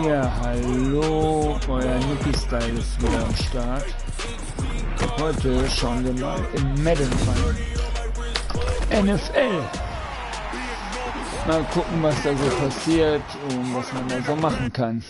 Ja, hallo, euer Nicky-Style ist wieder am Start. Heute schauen wir mal in Madden rein. NFL. Mal gucken, was da so passiert und was man da so machen kann.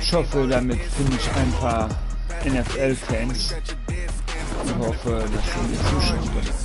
Ich hoffe, damit finde ich ein paar NFL-Fans. Ich hoffe, dass sie mir zuschauen können.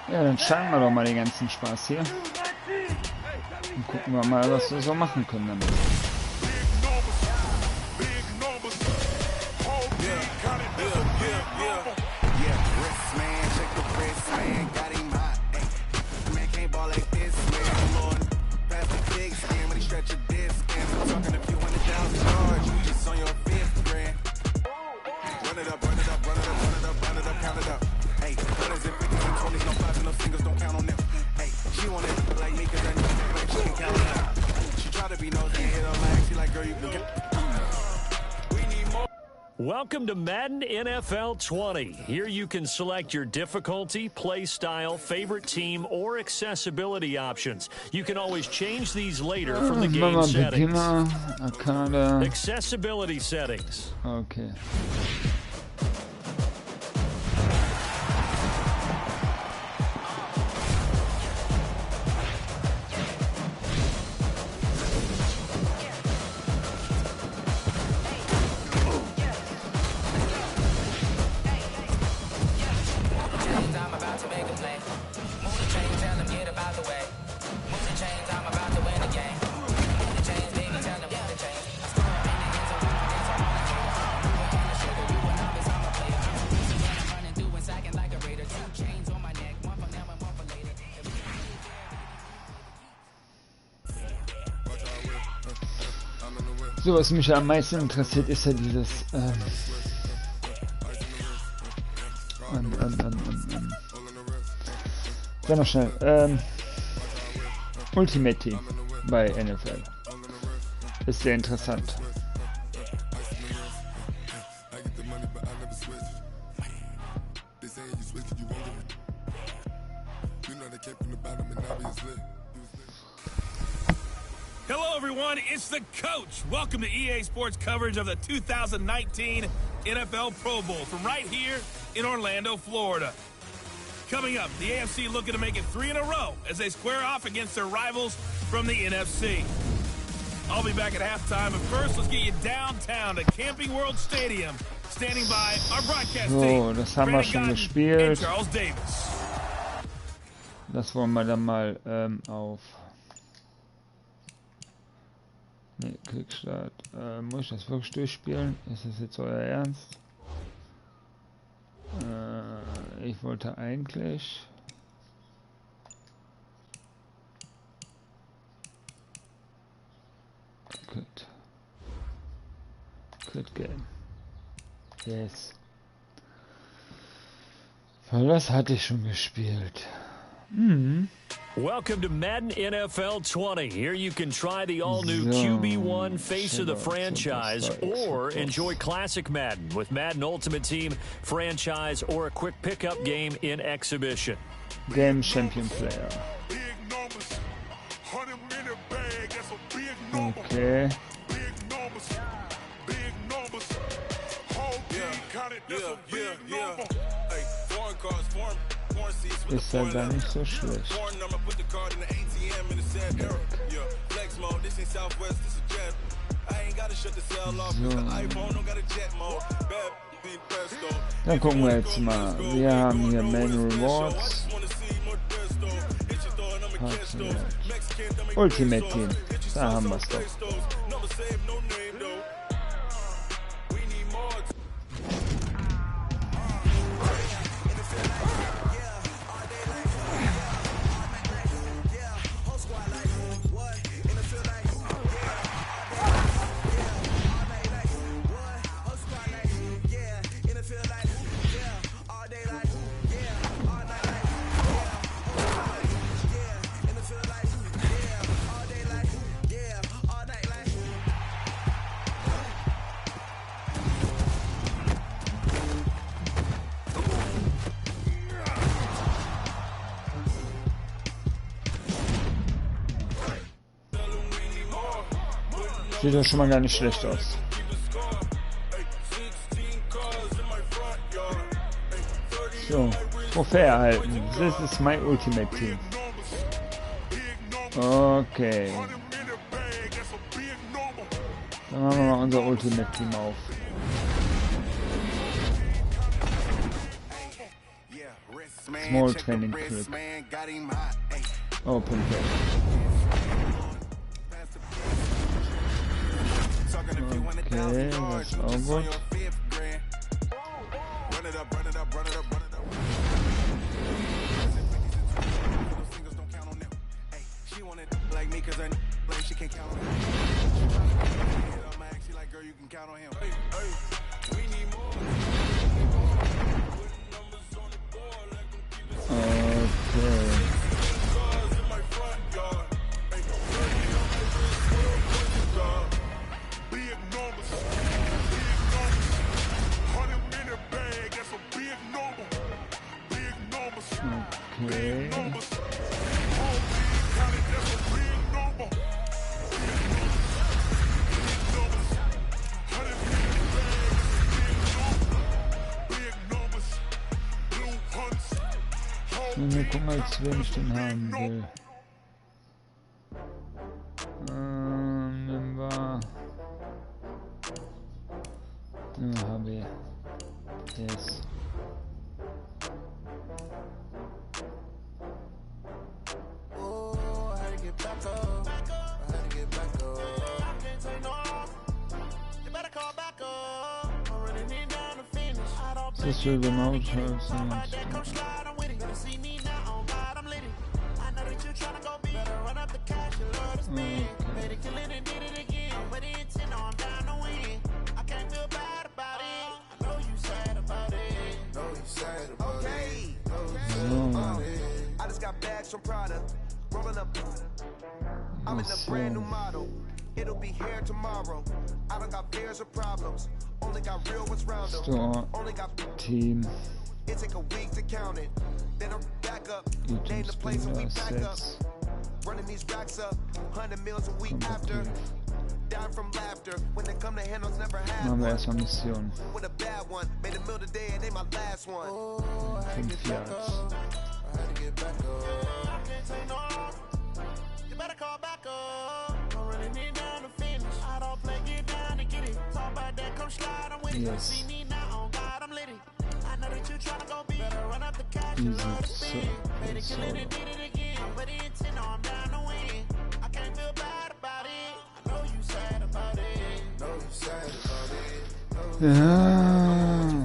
Ja, dann schauen wir doch mal den ganzen Spaß hier. Und gucken wir mal, was wir so machen können damit. Welcome to Madden NFL 20. Here you can select your difficulty, play style, favorite team, or accessibility options. You can always change these later from the game settings. Accessibility settings. Okay. So, was mich am meisten interessiert, ist ja dieses sag mal schnell, Ultimate Team bei NFL. Ist sehr interessant. Hello everyone, it's the coach. Welcome to EA Sports coverage of the 2019 NFL Pro Bowl from right here in Orlando, Florida. Coming up, the AFC looking to make it 3 in a row as they square off against their rivals from the NFC. I'll be back at halftime, but first let's get you downtown to Camping World Stadium. Standing by our broadcast team, das haben wir schon gespielt. Charles Davis. Das wollen wir dann mal auf... Ne, Klickstart. Muss ich das wirklich durchspielen? Ist das jetzt euer Ernst? Ich wollte eigentlich... Split Game. Yes. Was hatte ich schon gespielt? Welcome to Madden NFL 20. Here you can try the all-new QB1 face of the franchise or enjoy classic Madden with Madden Ultimate Team, franchise, or a quick pickup game in exhibition. Game Champion Player. Okay. Ist ja gar nicht so schlecht. So. Dann gucken wir jetzt mal. Wir haben hier Main Rewards. Ultimate Team. Da haben wir es doch. Sieht doch schon mal gar nicht schlecht aus. So, Trophäe erhalten. This is my ultimate team. Okay. Dann machen wir mal unser Ultimate Team auf. Small Training Clip. Open Play. Okay, das ist auch gut. Wir gucken, als wen ich den haben will. Nehmen wir. Den habe ich. Yes. Das will genau sein. I'm in a brand new model. It'll be here tomorrow. I don't got fears or problems. Only got real what's round them. Only got team. It take a week to count it. Then I'm back up. Name the place and we back up. Running these racks up. 100 meals a week after. Down from laughter. When they come to handles, never had one. Mission. With a bad one. Made a meal today and they my last one. I had to get back up. I can't take no. You better call back up. I'm running it down to finish. I don't play, get down to get it. Talk about that, come slide, I'm with it. Yes. See me now, on God, I'm lit it. I know that you tryna go be. Better run up the cash and love to spin. Made it, kill it, and did it again. But the intent, no, I'm down to win. I can't feel bad about it. I know you sad about it. Know you sad about it. Ja.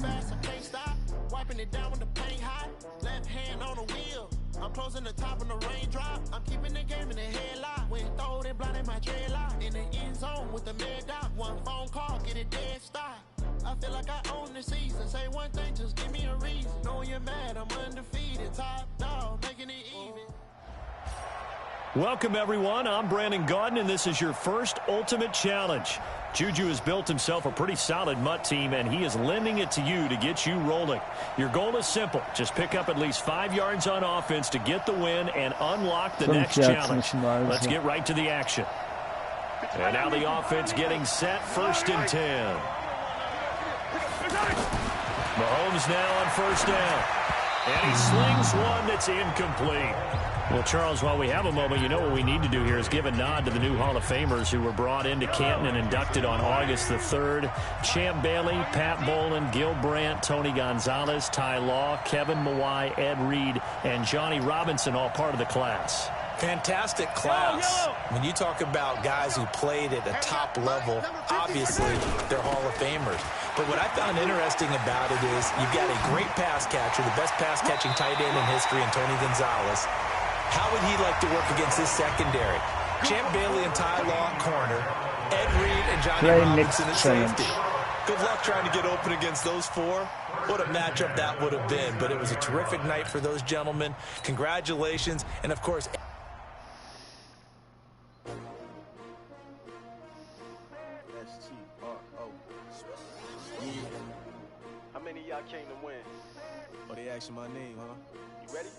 Fast, I can't stop. Wiping it down with the paint hot. Left hand on the wheel. I'm closing the top on the raindrop. I'm keeping the game in the headlock. When throwed and blinded my dreadlock. In the end zone with the mad dot. One phone call, get it dead stop. I feel like I own the season. Say one thing, just give me a reason. Knowing you're mad, I'm undefeated. Top dog, making it even. Welcome, everyone. I'm Brandon Gaudin, and this is your first Ultimate Challenge. Juju has built himself a pretty solid MUT team, and he is lending it to you to get you rolling. Your goal is simple. Just pick up at least 5 yards on offense to get the win and unlock the next challenge. Let's get right to the action. And now the offense getting set, 1st and 10. Mahomes now on 1st down. And he slings one that's incomplete. Well, Charles, while we have a moment, you know what we need to do here is give a nod to the new Hall of Famers who were brought into Canton and inducted on August the 3rd. Champ Bailey, Pat Bolin, Gil Brandt, Tony Gonzalez, Ty Law, Kevin Mawai, Ed Reed, and Johnny Robinson, all part of the class. Fantastic class. When you talk about guys who played at the top level, obviously they're Hall of Famers. But what I found interesting about it is you've got a great pass catcher, the best pass-catching tight end in history, in Tony Gonzalez. How would he like to work against this secondary? Champ Bailey and Ty Law at corner, Ed Reed and Johnny Robinson at safety. Good luck trying to get open against those four. What a matchup that would have been. But it was a terrific night for those gentlemen. Congratulations. And, of course... How many of y'all came to win? Oh, they asking my name, huh? You ready?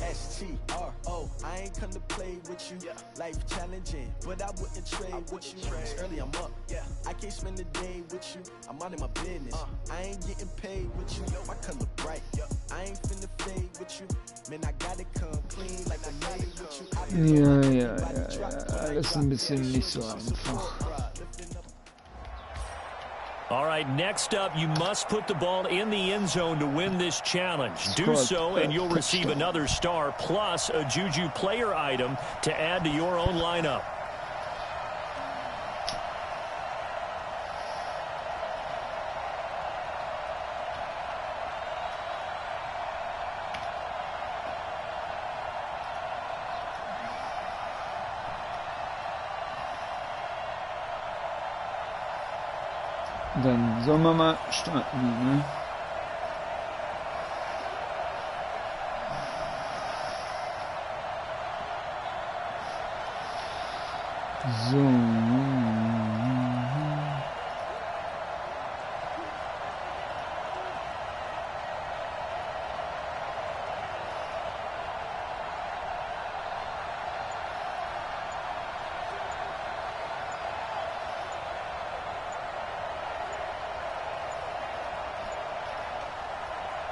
S-T-R-O, I ain't come to play with you. Life challenging, but I wouldn't trade with you. It's early, I'm up. I can't spend the day with you. I'm out of my business. I ain't getting paid with you. My color bright. I ain't finna fade with you. Man, I gotta come clean like I made with you. Ja. Alles ein bisschen nicht so einfach. All right, next up, you must put the ball in the end zone to win this challenge. Do so, and you'll receive another star plus a Juju player item to add to your own lineup. Dann sollen wir mal starten, ne? So.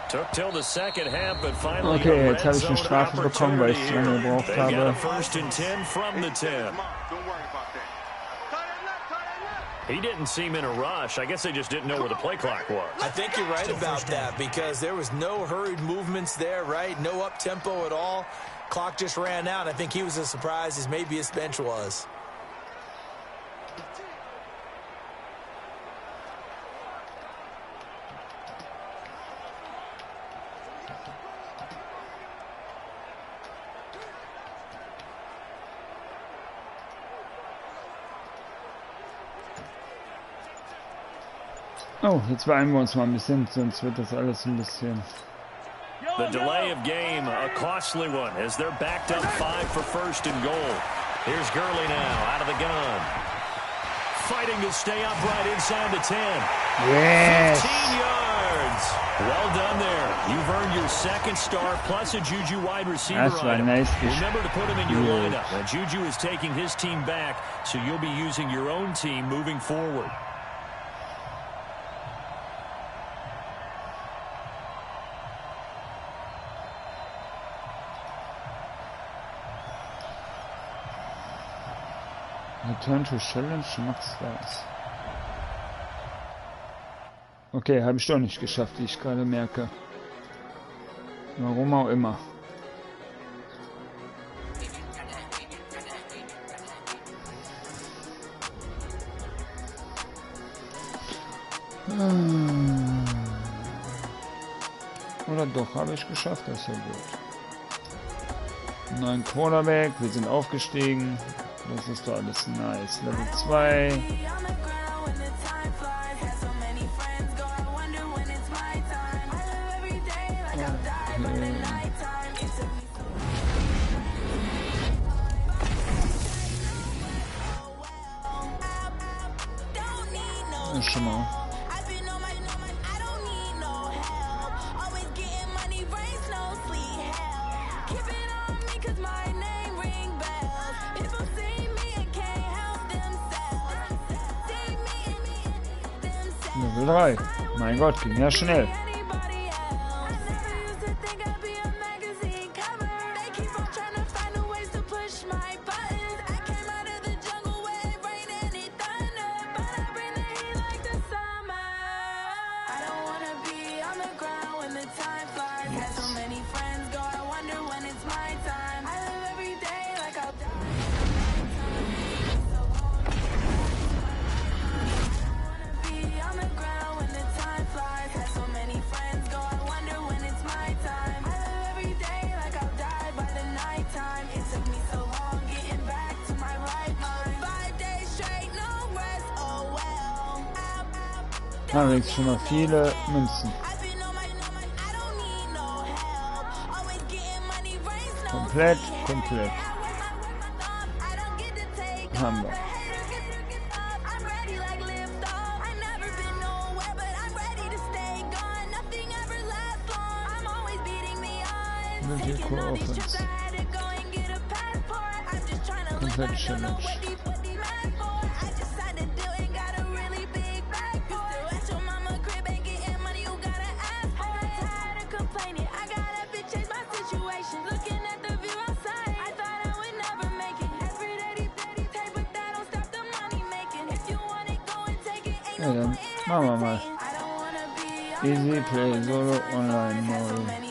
Took till the second half, but finally okay, jetzt habe ich eine Strafe bekommen, weil ich zu lange gebraucht habe. 1st and 10 from the 10. He didn't seem in a rush. I guess they just didn't know where the play clock was. I think you're right about that because there was no hurried movements there, right? No up-tempo at all. Clock just ran out. I think he was as surprised as maybe his bench was. Oh, jetzt beeilen wir uns mal ein bisschen, sonst wird das alles ein bisschen... The delay of game, a costly one, as they're backed up 5 for 1st and goal. Here's Gurley now, out of the gun. Fighting to stay upright inside the 10. Yes! 15 yards. Well done there. You've earned your 2nd star plus a Juju wide receiver item. Nice. Remember to put him in your lineup. And Juju is taking his team back, so you'll be using your own team moving forward. Return to Challenge, Max Gas. Okay, habe ich doch nicht geschafft, wie ich gerade merke. Warum auch immer. Oder doch, habe ich geschafft, das ist ja gut. Neuen Quarterback, wir sind aufgestiegen. Das ist doch alles nice. Level 2. Okay. Schon mal. Level 3. Mein Gott, ging ja schnell. Da kriegst schon mal viele Münzen. Komplett. Haben wir. BO4 Offense. Komplett Challenge. Ja, dann machen wir mal. Easy Play Solo Online Mode.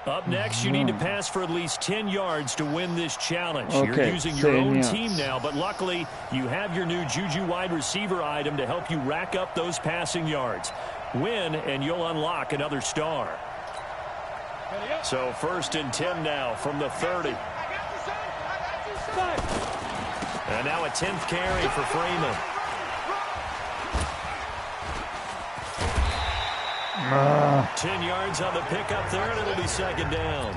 Up next, you need to pass for at least 10 yards to win this challenge. Okay, You're using your own yards. team now, but luckily, you have your new Juju wide receiver item to help you rack up those passing yards. Win, and you'll unlock another star. So 1st and 10 now from the 30. And now a 10th carry for Freeman. 10 yards on the pickup there, and it'll be 2nd down.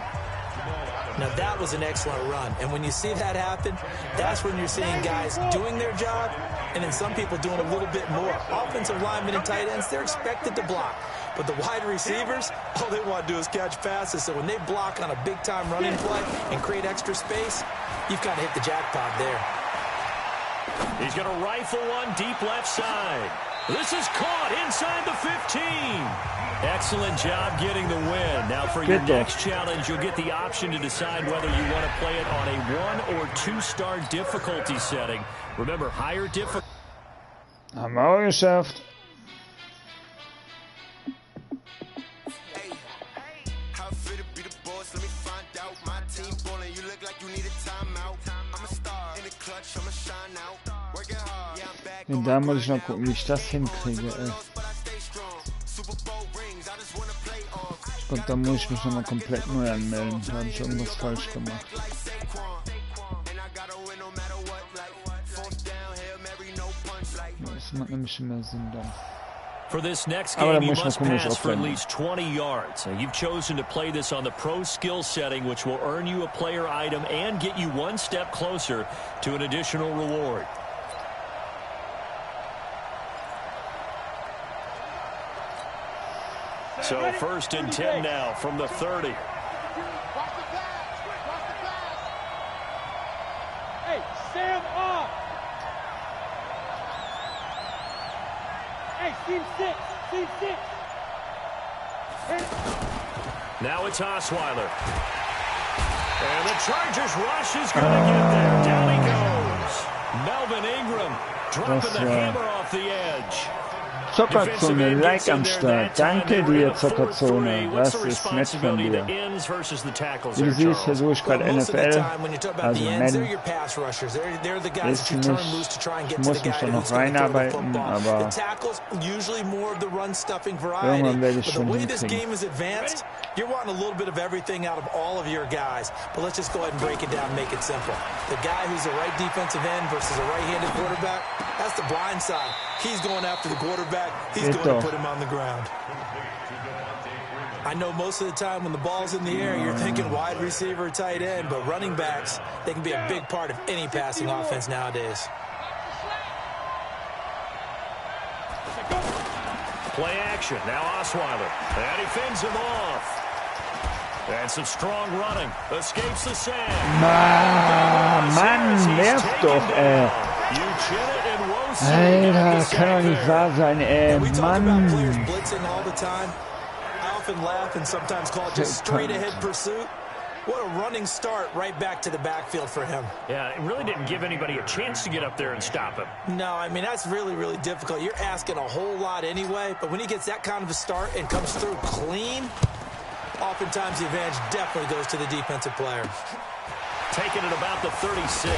Now, that was an excellent run. And when you see that happen, that's when you're seeing guys doing their job and then some people doing a little bit more. Offensive linemen and tight ends, they're expected to block. But the wide receivers, all they want to do is catch passes. So when they block on a big-time running play and create extra space, you've kind of hit the jackpot there. He's going to rifle one deep left side. This is caught inside the 15. Excellent job getting the win. Now for your next challenge, you'll get the option to decide whether you want to play it on a 1- or 2-star difficulty setting. Remember, higher difficulty. Haben wir auch geschafft. Und da muss ich noch gucken, wie ich das hinkriege. Ich glaube, da muss ich mich nochmal komplett neu anmelden. Da habe ich irgendwas falsch gemacht. Das macht nämlich mehr Sinn dann. For this next game, you must pass for at least 20 yards. Now, you've chosen to play this on the pro skill setting, which will earn you a player item and get you one step closer to an additional reward. So 1st and 10 now from the 30. Hey, Sam off. Hey, team 6. Now it's Osweiler. And the Chargers rush is going to get there. Down he goes. Melvin Ingram dropping the hammer off the edge. Zockerzone, Like am Start. Danke dir, Zockerzone. Das ist nett von dir. Wie du siehst, versuche ich gerade NFL, also Madden. Ist nicht, ich muss mich dann noch reinarbeiten, aber irgendwann werde ich schon hinkriegen. You're wanting a little bit of everything out of all of your guys, but let's just go ahead and break it down and make it simple. The guy who's a right defensive end versus a right-handed quarterback, that's the blind side. He's going after the quarterback. He's going to put him on the ground. I know most of the time when the ball's in the air, you're thinking wide receiver, tight end, but running backs, they can be a big part of any passing offense nowadays. Play action. Now Osweiler. And he fends him off. And some strong running. Escapes the sand. Mann, nervt doch, ey. Alter, kann doch nicht wahr sein, ey. Mann. I often laugh and sometimes call it just straight ahead pursuit. What a running start right back to the backfield for him. Yeah, it really didn't give anybody a chance to get up there and stop him. No, I mean, that's really, really difficult. You're asking a whole lot anyway, but when he gets that kind of a start and comes through clean, oftentimes the advantage definitely goes to the defensive player. Taking it about the 36.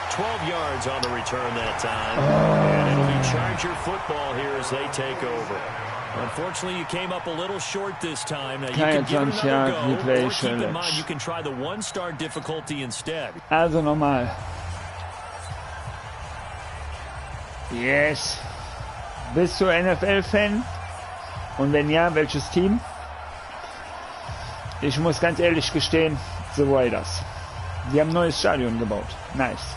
12 yards on the return that time. And it'll be Charger football here as they take over. Unfortunately, you came up a little short this time. Now, you can give it another go, or keep in mind you can try the one-star difficulty instead. Also nochmal. Yes. Bist du NFL-Fan? Und wenn ja, welches Team? Ich muss ganz ehrlich gestehen, The Raiders. Die haben ein neues Stadion gebaut. Nice.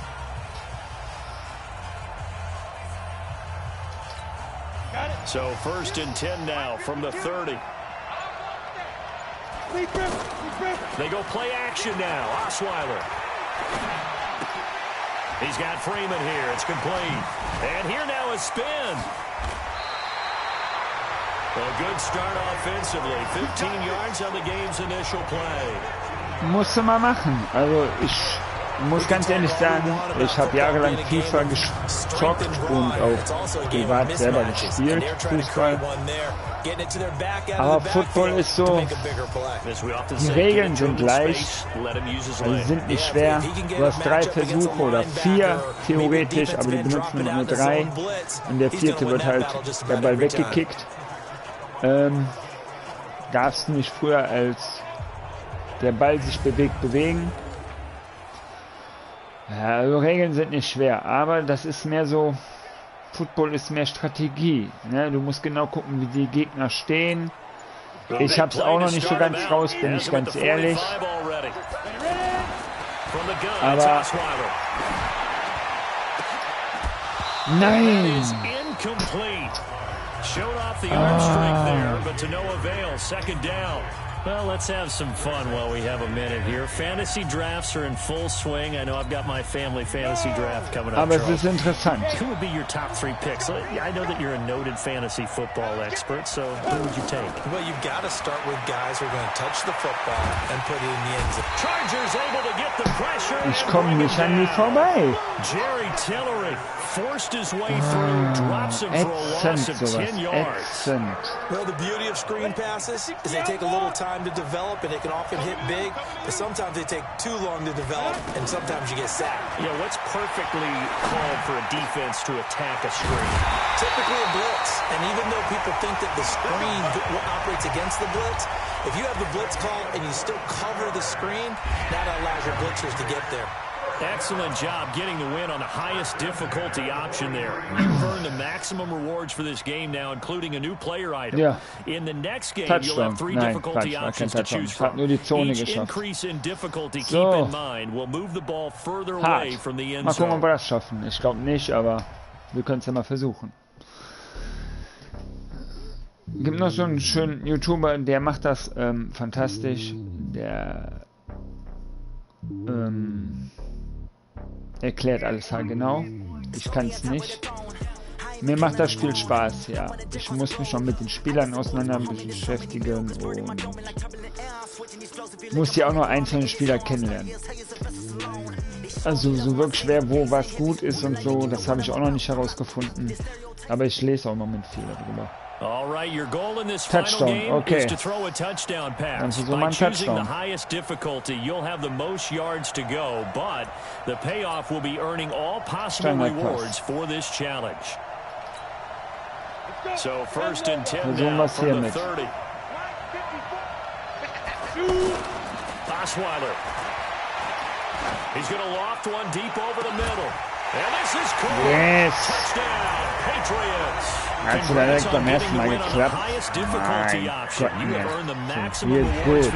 So 1st and 10 now from the 30. They go play action now. Osweiler. He's got Freeman here. It's complete. And here now is spin. A good start offensively. 15 yards on the game's initial play. Musst du mal machen. Also ich muss ganz ehrlich sagen, ich habe jahrelang FIFA gezockt und auch privat selber gespielt, Fußball. Aber Football ist so, die Regeln sind leicht, also sie sind nicht schwer. Du hast 3 Versuche oder 4 theoretisch, aber die benutzen nur 3. Und der 4. wird halt der Ball weggekickt. Darfst du nicht früher als der Ball sich bewegen. Ja, also Regeln sind nicht schwer, aber das ist mehr so, Football ist mehr Strategie. Ne? Du musst genau gucken, wie die Gegner stehen. Ich habe es auch noch nicht so ganz raus, bin ich ganz ehrlich. Aber nein! Showed off the arm strength there, but to no avail. 2nd down. Well, let's have some fun while we have a minute here. Fantasy drafts are in full swing. I know I've got my family fantasy draft coming up. Aber es ist interessant. Who would be your top 3 picks? I know that you're a noted fantasy football expert, so who would you take? Well, you've got to start with guys who are going to touch the football and put it in the end zone. Chargers able to get the pressure. Ich komme nicht an die vorbei. Jerry Tillery forced his way through, drops him for a loss of 10 yards. Well, the beauty of screen passes is they take a little time to develop, and they can often hit big, but sometimes they take too long to develop, and sometimes you get sacked. Yeah, what's perfectly called for a defense to attack a screen? Typically a blitz, and even though people think that the screen operates against the blitz, if you have the blitz call and you still cover the screen, that allows your blitzers to get there. Excellent job getting the win on the highest difficulty option there. You've earned the maximum rewards for this game now, including a new player item. Yeah. In the next game, Touchdown. you'll have 3 difficulty options to choose from. Each increase in difficulty, keep in mind, will move the ball further away from the end zone. Mal gucken, ob wir das schaffen. Ich glaube nicht, aber wir können es ja mal versuchen. Gibt noch so einen schönen YouTuber, der macht das fantastisch. Der erklärt alles halt genau. Ich kann es nicht. Mir macht das Spiel Spaß, ja. Ich muss mich schon mit den Spielern auseinander beschäftigen und muss ja auch noch einzelne Spieler kennenlernen. Also so wirklich schwer, wo was gut ist und so, das habe ich auch noch nicht herausgefunden. Aber ich lese auch im Moment viel darüber. All right, your goal in this final game is to throw a touchdown pass. By choosing the highest difficulty, you'll have the most yards to go, but the payoff will be earning all possible rewards for this challenge. So first and 10 now from the 30. Osweiler. He's going to loft one deep over the middle. And this is cool. Yes. Touchdown, Patriots. Hat sie direkt beim ersten Mal geklappt. Mein Gott, mir gut.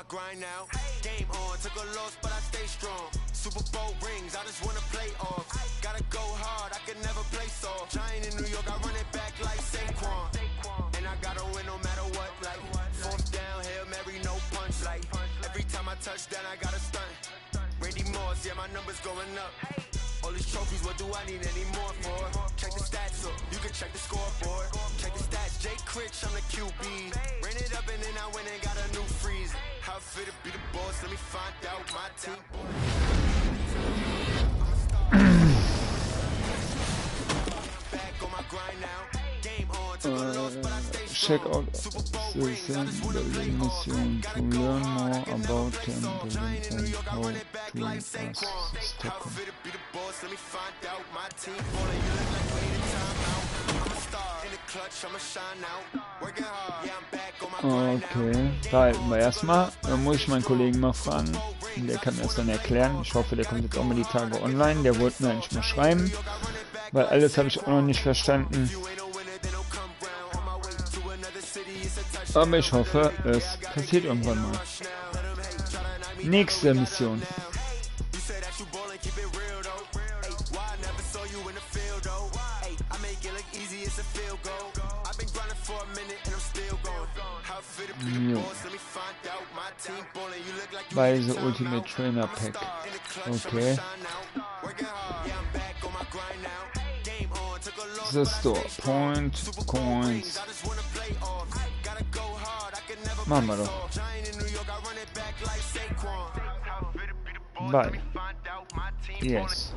Grind now, game on, took a loss but I stay strong. Super Bowl rings, I just wanna play off. Gotta go hard, I can never play soft. Giant in New York, I run it back like Saquon. And I gotta win no matter what, like fourth down, Hail Mary, no punch. Like every time I touch down, I gotta stunt. Randy Moss, yeah, my numbers going up. All these trophies, what do I need any more for? Check the stats up, you can check the scoreboard. Check the stats, Jay Critch, I'm the QB. Ran it up and then I went and got a new freeze. How fit to be the boss, let me find out my team. Back on my grind now. Game on, took a loss, but I stay strong. Check out the mission to learn more about them, the link and how to us Stockholm. Okay, da halten wir erstmal. Dann muss ich meinen Kollegen mal fragen. Der kann mir das dann erklären. Ich hoffe, der kommt jetzt auch mal die Tage online. Der wollte mir eigentlich mal schreiben, weil alles habe ich auch noch nicht verstanden. Aber ich hoffe, es passiert irgendwann mal. Nächste Mission. Jo. Bei The Ultimate Trainer Pack. Okay. The Store. Point, Coins. Machen wir doch. Bye. Yes.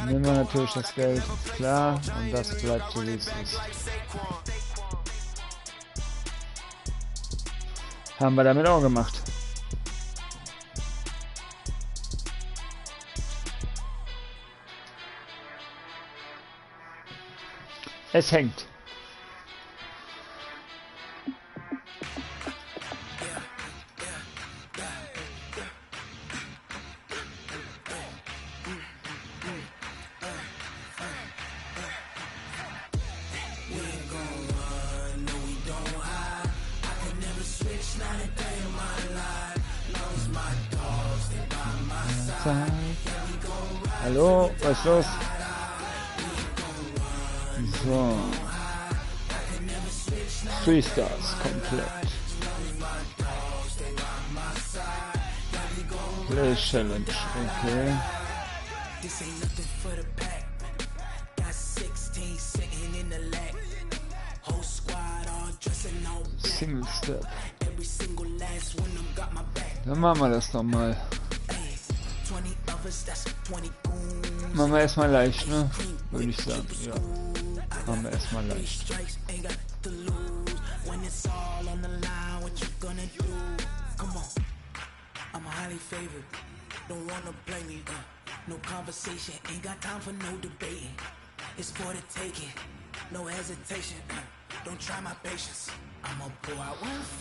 Nehmen wir natürlich das Geld, ist klar, und das bleibt so wie es ist. Haben wir damit auch gemacht. Es hängt. Hallo, was ist los? So. 3 Stars komplett. Play Challenge, okay. Single Step. Dann machen wir das doch mal. Machen wir erstmal leicht, ne? Würde ich sagen, ja. Machen wir erstmal leicht.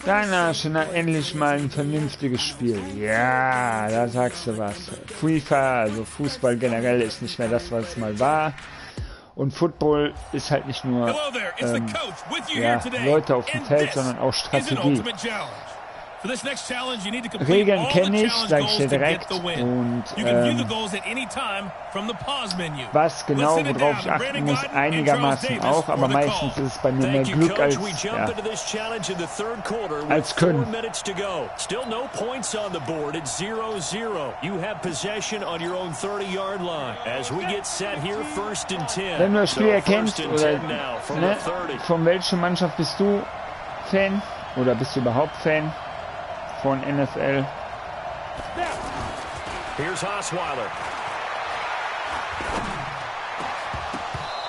Deiner schon endlich mal ein vernünftiges Spiel. Ja, da sagst du was. FIFA, also Fußball generell ist nicht mehr das, was es mal war. Und Football ist halt nicht nur ja, Leute auf dem Feld, sondern auch Strategie. Regeln kenne ich, sage ich dir direkt. Und was genau, worauf ich achten muss, einigermaßen auch, aber meistens ist es bei mir mehr Glück als, ja, als Können. Wenn du das Spiel erkennst, oder ne, von welcher Mannschaft bist du Fan? Oder bist du überhaupt Fan von NFL? Here's Osweiler.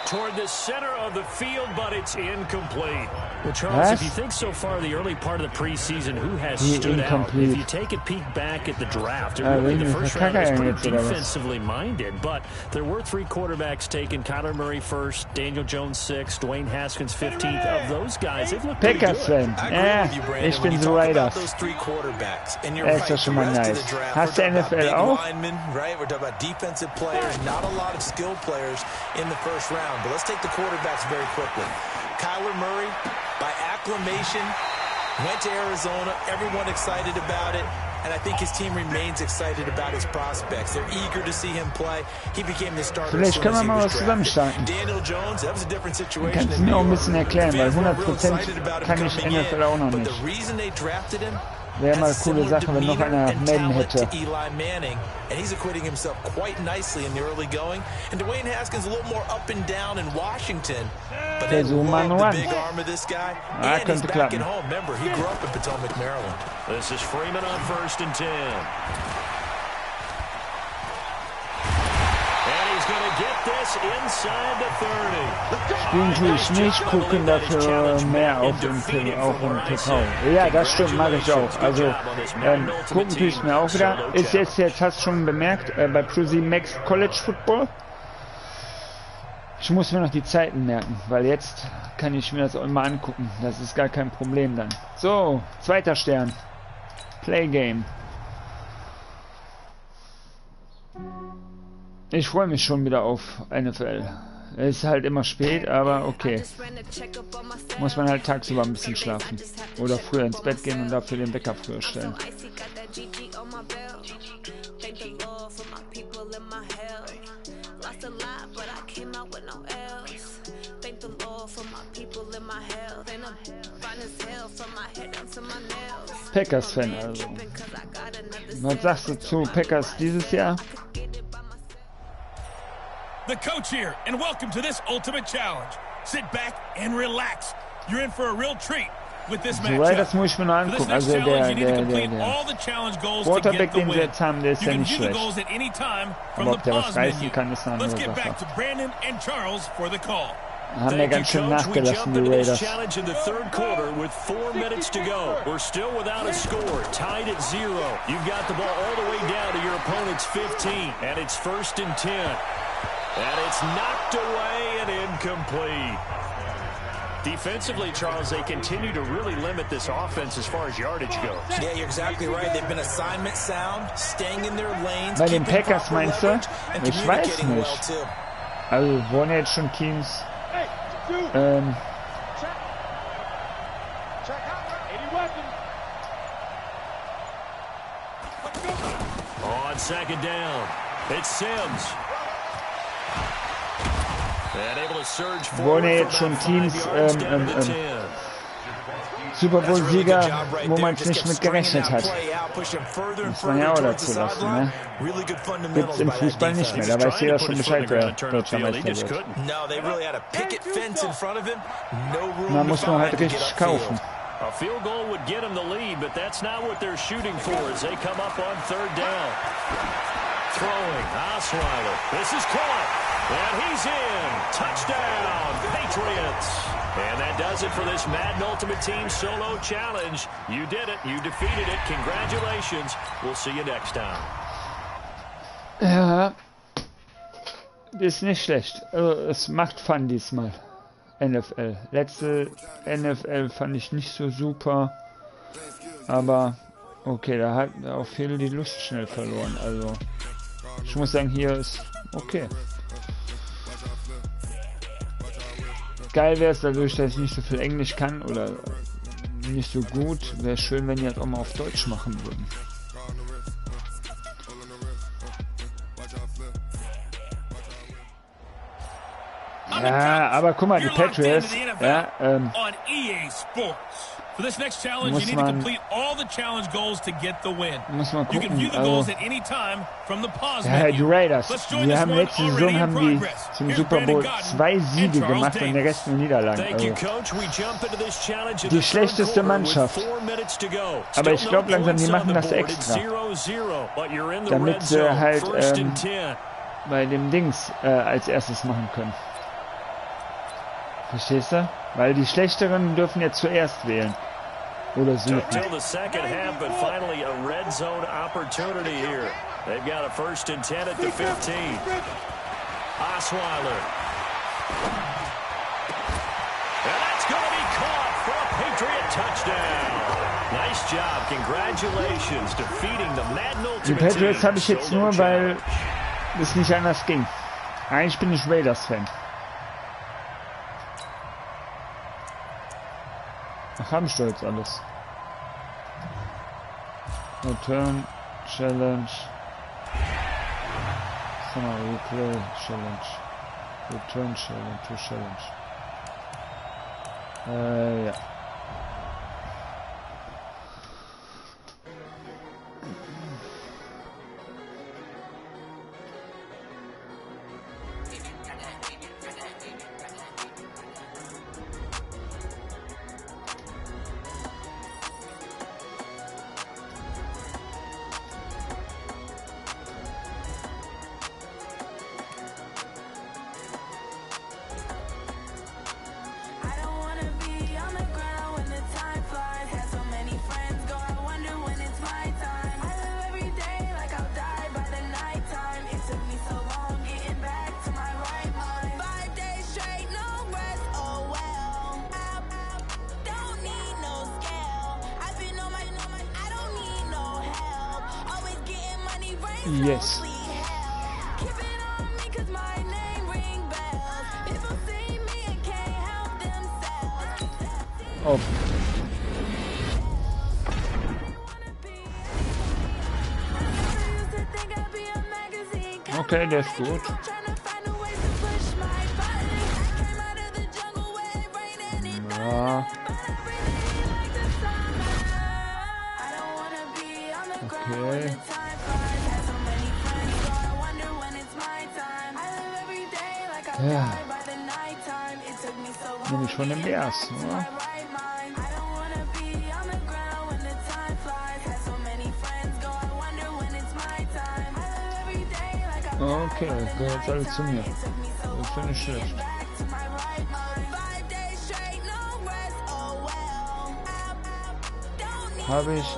Toward the center of the field, but it's incomplete. Well, Charles, if you think so far the early part of the preseason, who has stood out? If you take a peek back at the draft, really the first round was pretty defensively minded, but there were 3 quarterbacks taken. Kyler Murray first, Daniel Jones 6th, Dwayne Haskins 15th. Of those guys, they've looked pretty good. Ja, ich bin so Raiders. Ist doch schon mal nice. Hast du NFL auch? We're talking about defensive players, not a lot of skill players in the first round. But let's take the quarterbacks very quickly. Kyler Murray, by acclamation, went to Arizona. Everyone excited about it. And I think his team remains excited about his prospects. They're eager to see him play. He became the starter. Vielleicht können wir mal was zusammenstarten. Daniel Jones, that was a different situation. Kannst du mir auch ein bisschen erklären, weil 100% kann ich NFL auch noch nicht. Wäre mal eine coole Sache, wenn noch einer Madden hätte. And he's acquitting himself quite nicely in the early going. And Dwayne Haskins a little more up and down in Washington. But they love the big arm of this guy. And he's back at home. Remember, he grew up in Potomac, Maryland. This is Freeman on 1st and 10. Spielen tue ich nicht, gucken dafür mehr auf dem TV. Ja, das stimmt, mache ich auch. Also, gucken tue ich mir auch wieder. Ist jetzt hast du schon bemerkt, bei Pro7 Max College Football. Ich muss mir noch die Zeiten merken, weil jetzt kann ich mir das auch immer angucken. Das ist gar kein Problem dann. So, 2. Stern. Playgame. Ich freue mich schon wieder auf NFL. Es ist halt immer spät, aber okay. Muss man halt tagsüber ein bisschen schlafen. Oder früher ins Bett gehen und dafür den Wecker früher stellen. Packers-Fan also. Was sagst du zu Packers dieses Jahr? The coach here, and welcome to this ultimate challenge. Sit back and relax. You're in for a real treat with this matchup. Das muss ich mir noch angucken. Also der Quarterback, den wir jetzt haben, der ist ja nicht schlecht. Aber ob der was reißen kann, ist eine andere Sache. Haben wir ganz schön nachgelassen, die Raiders. And it's knocked away and incomplete. Defensively, Charles, they continue to really limit this offense as far as yardage goes. Yeah, you're exactly right. They've been assignment sound, staying in their lanes. Bei den Packers meinst du? Ich weiß nicht. Also wurden jetzt schon Teams on 2nd down, it's Sims. Wurden jetzt schon Teams Super Bowl-Sieger, wo man es nicht mit gerechnet hat. Muss man ja auch dazu lassen, ne? Gibt's im Fußball nicht mehr, da weiß jeder schon Bescheid, wer deutscher Meister wird. Da muss man halt richtig kaufen. A field goal would get them the lead, but that's not what they're shooting for as they come up on 3rd down. Throwing, Osweiler. This is caught. And he's in. Touchdown, Patriots. And that does it for this Madden Ultimate Team Solo Challenge. You did it. You defeated it. Congratulations. We'll see you next time. Ja, ist nicht schlecht. Also, es macht Fun diesmal. NFL. Letzte NFL fand ich nicht so super. Aber okay, da hat auch viele die Lust schnell verloren. Also ich muss sagen, hier ist okay. geil wäre es, dadurch, dass ich nicht so viel Englisch kann oder nicht so gut, wäre schön, wenn die das auch mal auf Deutsch machen würden. Ja, aber guck mal, die Patriots, ja, muss man gucken, ja, die Raiders, die haben letzte Saison haben die zum Super Bowl 2 Siege gemacht und der Rest nur Niederlagen. Die schlechteste Mannschaft. Aber ich glaube langsam, die machen das extra. Damit sie halt bei dem Dings als erstes machen können. Verstehst du? Weil die Schlechteren dürfen jetzt zuerst wählen. Oder suchen. Until the second half, but finally a red zone opportunity here. They've got a 1st and 10 at the 15. Osweiler. And that's going to be caught for a Patriot touchdown. Nice job. Congratulations defeating the Madden Ultimate Die Patriots habe ich jetzt nur, weil es nicht anders ging. Eigentlich bin ich Raiders-Fan. Ach, haben wir jetzt alles. Return, Challenge. Replay, Challenge. Return, Challenge, to Challenge. Ja. Yes. Oh. Okay, der ist gut. Ja. Okay. Ja. Nehme ich von dem Bears, oder? Okay, gehört jetzt alles zu mir. Das finde ich schlecht. Hab ich.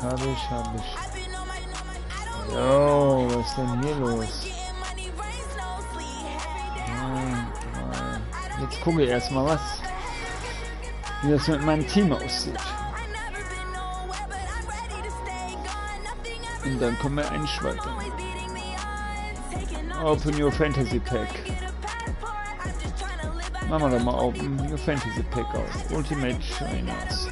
Jo, was ist denn hier los? Jetzt gucke ich erstmal wie das mit meinem Team aussieht. Und dann kommen wir einen weiter. Open Your Fantasy Pack. Machen wir doch mal Open Your Fantasy Pack auf. Ultimate Trainers.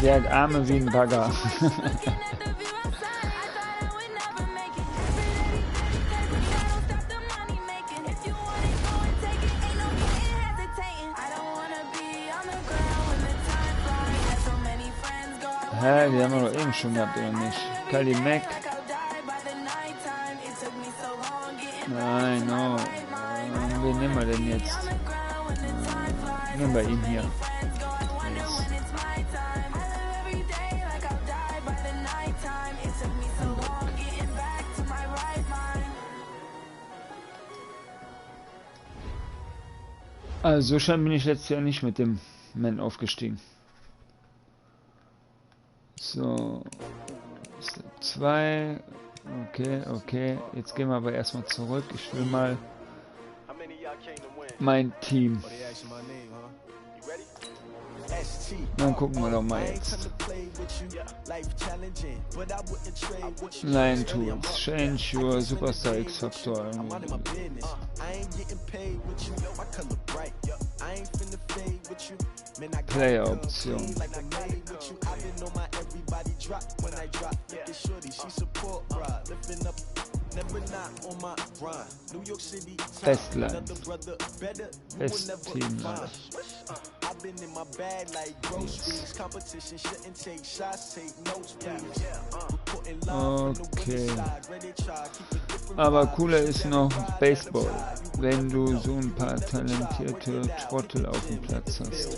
Der hat Arme wie ein Bagger. Hä, die haben wir doch eben schon gehabt, oder nicht? Kali Mac. Nein, no. Wen nehmen wir denn jetzt? Nehmen wir ihn hier. Yes. Also so schön bin ich letztes Jahr nicht mit dem Man aufgestiegen. So, Step 2, okay, jetzt gehen wir aber erstmal zurück, ich will mal mein Team. Dann gucken wir doch mal jetzt. Line Tools, Change Your Superstar X-Factor. Player-Option. Bestland. Bestteamland. Okay. Aber cooler ist noch Baseball, wenn du so ein paar talentierte Trottel auf dem Platz hast.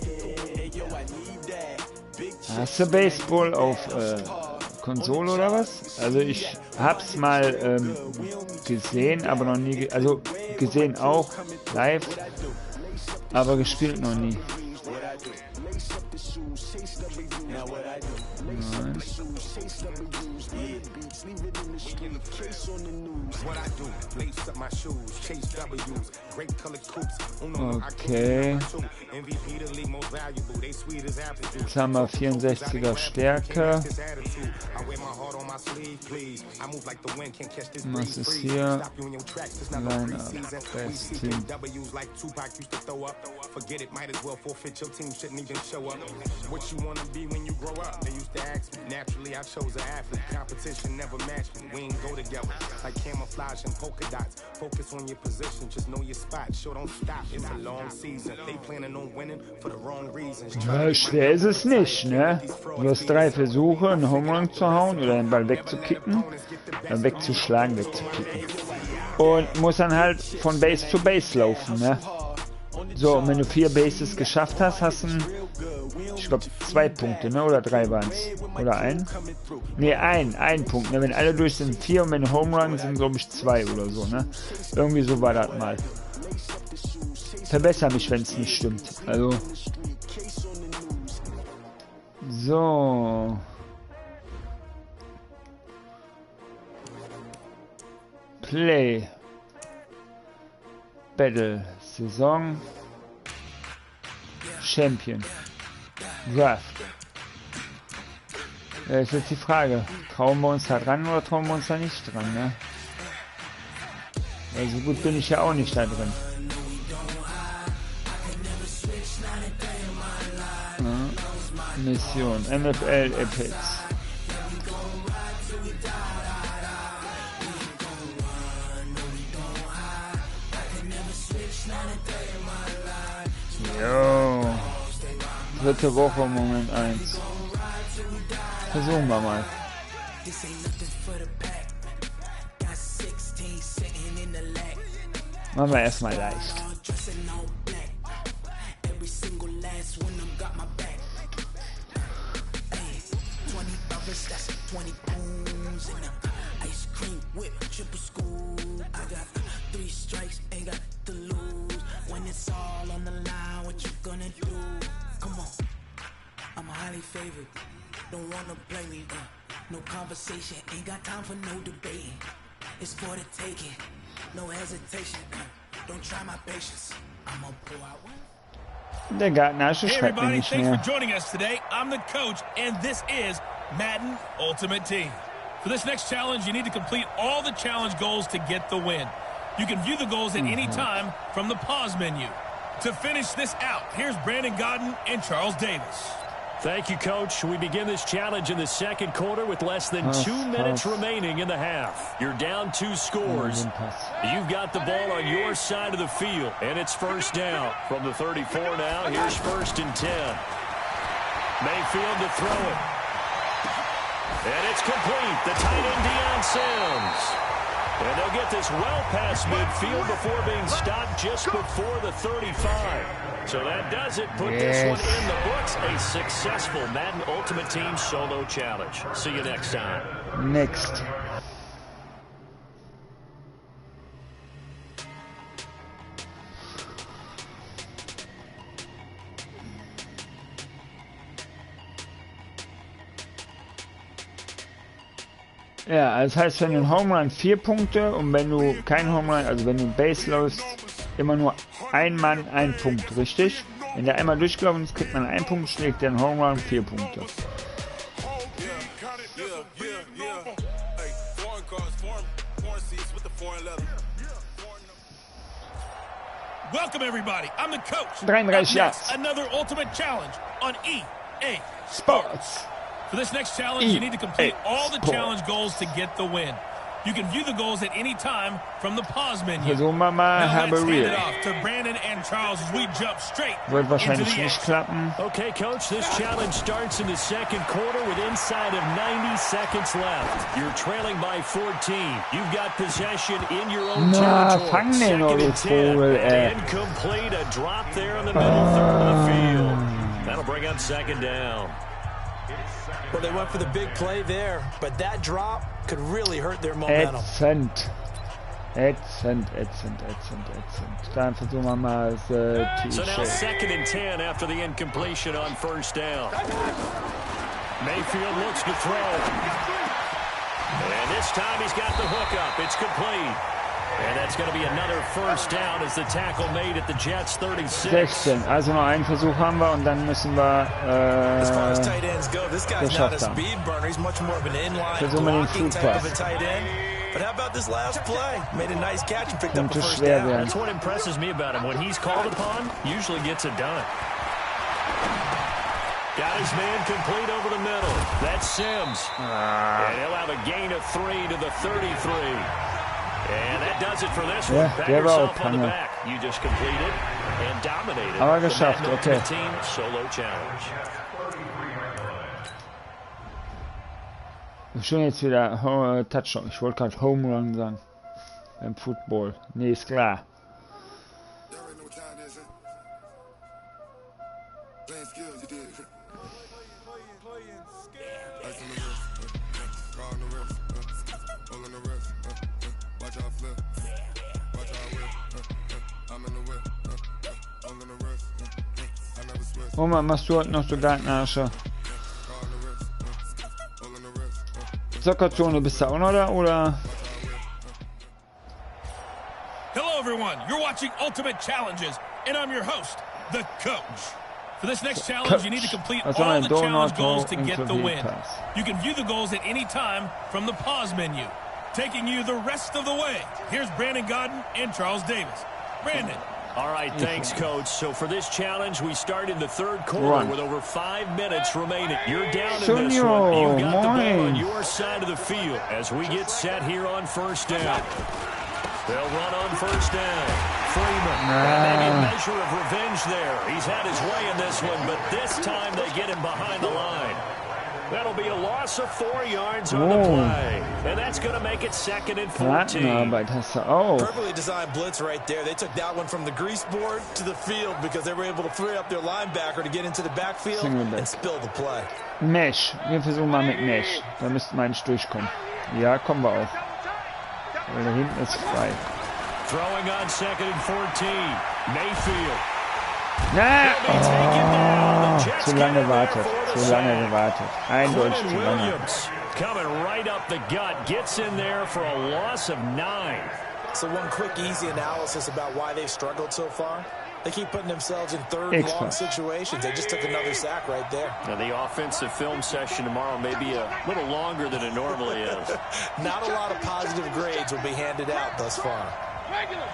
Hast du Baseball auf Konsole oder was? Also ich hab's mal gesehen, aber noch nie, also gesehen auch live, aber gespielt noch nie. Nein. Okay. Jetzt haben wir 64er Stärke. Was ist hier? Line-Up. Best Team. Competition never matched me. We ain't go together like camouflage and polka dots. Focus on your position, just know your spot. Show don't stop. It's a long season. They planning on winning for the wrong reasons. Ja, schwer ist es nicht, ne? Du hast 3 Versuche, einen Home Run zu hauen oder den Ball wegzukicken, wegzuschlagen, wegzukicken. Und muss dann halt von Base zu Base laufen, ne? So, und wenn du 4 Bases geschafft hast, hast du, ich glaube, 2 Punkte, ne? Oder 3 waren es. Oder 1? Ne, ein Punkt, ne? Wenn alle durch sind 4 und wenn Home Run sind, glaube ich, 2 oder so, ne? Irgendwie so war das mal. Verbessere mich, wenn es nicht stimmt. Also. So. Play. Battle. Saison. Champion. Draft. Ist jetzt die Frage. Trauen wir uns da dran oder trauen wir uns da nicht dran, ne? Ja, so gut bin ich ja auch nicht da drin. Ja. Mission. NFL Epics. Jo. 3. Woche, Moment 1. Versuchen wir mal. Machen wir erstmal leicht. Don't wanna play me, no conversation, ain't got time for no debating. It's for the taking, no hesitation. Don't try my patience. I'm gonna pull out one. Der Gartenasche Hey schreibt mir everybody, nicht thanks mehr. for joining us today. I'm the coach, and this is Madden Ultimate Team. For this next challenge, you need to complete all the challenge goals to get the win. You can view the goals at any time from the pause menu. To finish this out, here's Brandon Godden and Charles Davis. Thank you, Coach. We begin this challenge in the second quarter with less than 2 minutes remaining in the half. You're down 2 scores. You've got the ball on your side of the field, and it's first down. From the 34 now, here's 1st and 10. Mayfield to throw it. And it's complete. The tight end, Deion Sims. And they'll get this well past midfield before being stopped just before the 35. So that does it. Put this one in the books. A successful Madden Ultimate Team solo challenge. See you next time. Next. Ja, das heißt, wenn du einen Home Run 4 Punkte und wenn du keinen Home Run, also wenn du Base läufst, immer nur ein Mann, ein Punkt, richtig? Wenn der einmal durchgelaufen ist, kriegt man 1 Punkt, schlägt den Home Run 4 Punkte. Welcome everybody. I'm the coach. 33 Yards. Another ultimate challenge on EA Sports. For this next challenge, you need to complete all the challenge goals to get the win. You can view the goals at any time from the pause menu. Versuchen wir mal Now let's hand it Real. off to Brandon and Charles as we jump straight Wird wahrscheinlich into the nicht action. klappen. Okay, Coach, this challenge starts in the second quarter with inside of 90 seconds left. You're trailing by 14. You've got possession in your own territory. Fang den doch, du Vogel, ey. Incomplete, a drop there in the middle third of the field. That'll bring up second down. Well, they went for the big play there, but that drop could really hurt their momentum. Ätzend. Dann versuchen wir mal das So now second and 10 after the incompletion on first down. Mayfield looks to throw. And this time he's got the hook up. It's complete. And that's going to be another first down as the tackle made at the Jets 36. 16. Also noch einen Versuch haben wir und dann müssen wir As far as tight ends go, this guy's not a speed burner. He's much more of an inline blocking type of a tight end. But how about this last play? Made a nice catch and picked up a first down. That's what impresses me about him. When he's called upon, usually gets it done. Got his man complete over the middle. That's Sims. And he'll have a gain of 3 to the 33. And that does it for this one. Pat yourself on the back. You just completed and dominated Aber the geschafft, okay. team solo challenge. Schon jetzt wieder Touchdown. Ich wollte gerade Home Run sagen. Beim Football. Nee, ist klar. Oma, machst du heute noch so Gartenarsche? Zockerzone bist du auch noch da, oder? Hello everyone, you're watching Ultimate Challenges, and I'm your host, the coach. For this next challenge, you need to complete all the challenge goals to get the win. You can view the goals at any time from the pause menu. Taking you the rest of the way, here's Brandon Godden and Charles Davis. Brandon. All right, thanks, Coach. So for this challenge, we start in the third quarter with over 5 minutes remaining. You're down in this one. You've got the ball on your side of the field as we get set here on first down. They'll run on first down. Freeman. Maybe a measure of revenge there. He's had his way in this one, but this time they get him behind the line. That'll be a loss of 4 yards on the play. And that's going to make it second and 14. Perfectly designed blitz right there. They took that one from the grease board to the field because they were able to free up their linebacker to get into the backfield and spill the play. Mesh. Wir versuchen mal mit Mesh. Da müssten wir eigentlich durchkommen. Ja, kommen wir auch. Weil da hinten ist frei. Throwing on second and 14. Mayfield. Na! Oh, zu lange gewartet. Zu lange gewartet. Eindeutig zu lange. Coming right up the gut. Gets in there for a loss of 9. So one quick, easy analysis about why they've struggled so far. They keep putting themselves in third and long situations. They just took another sack right there. Now the offensive film session tomorrow may be a little longer than it normally is. Not a lot of positive grades will be handed out thus far. Regular.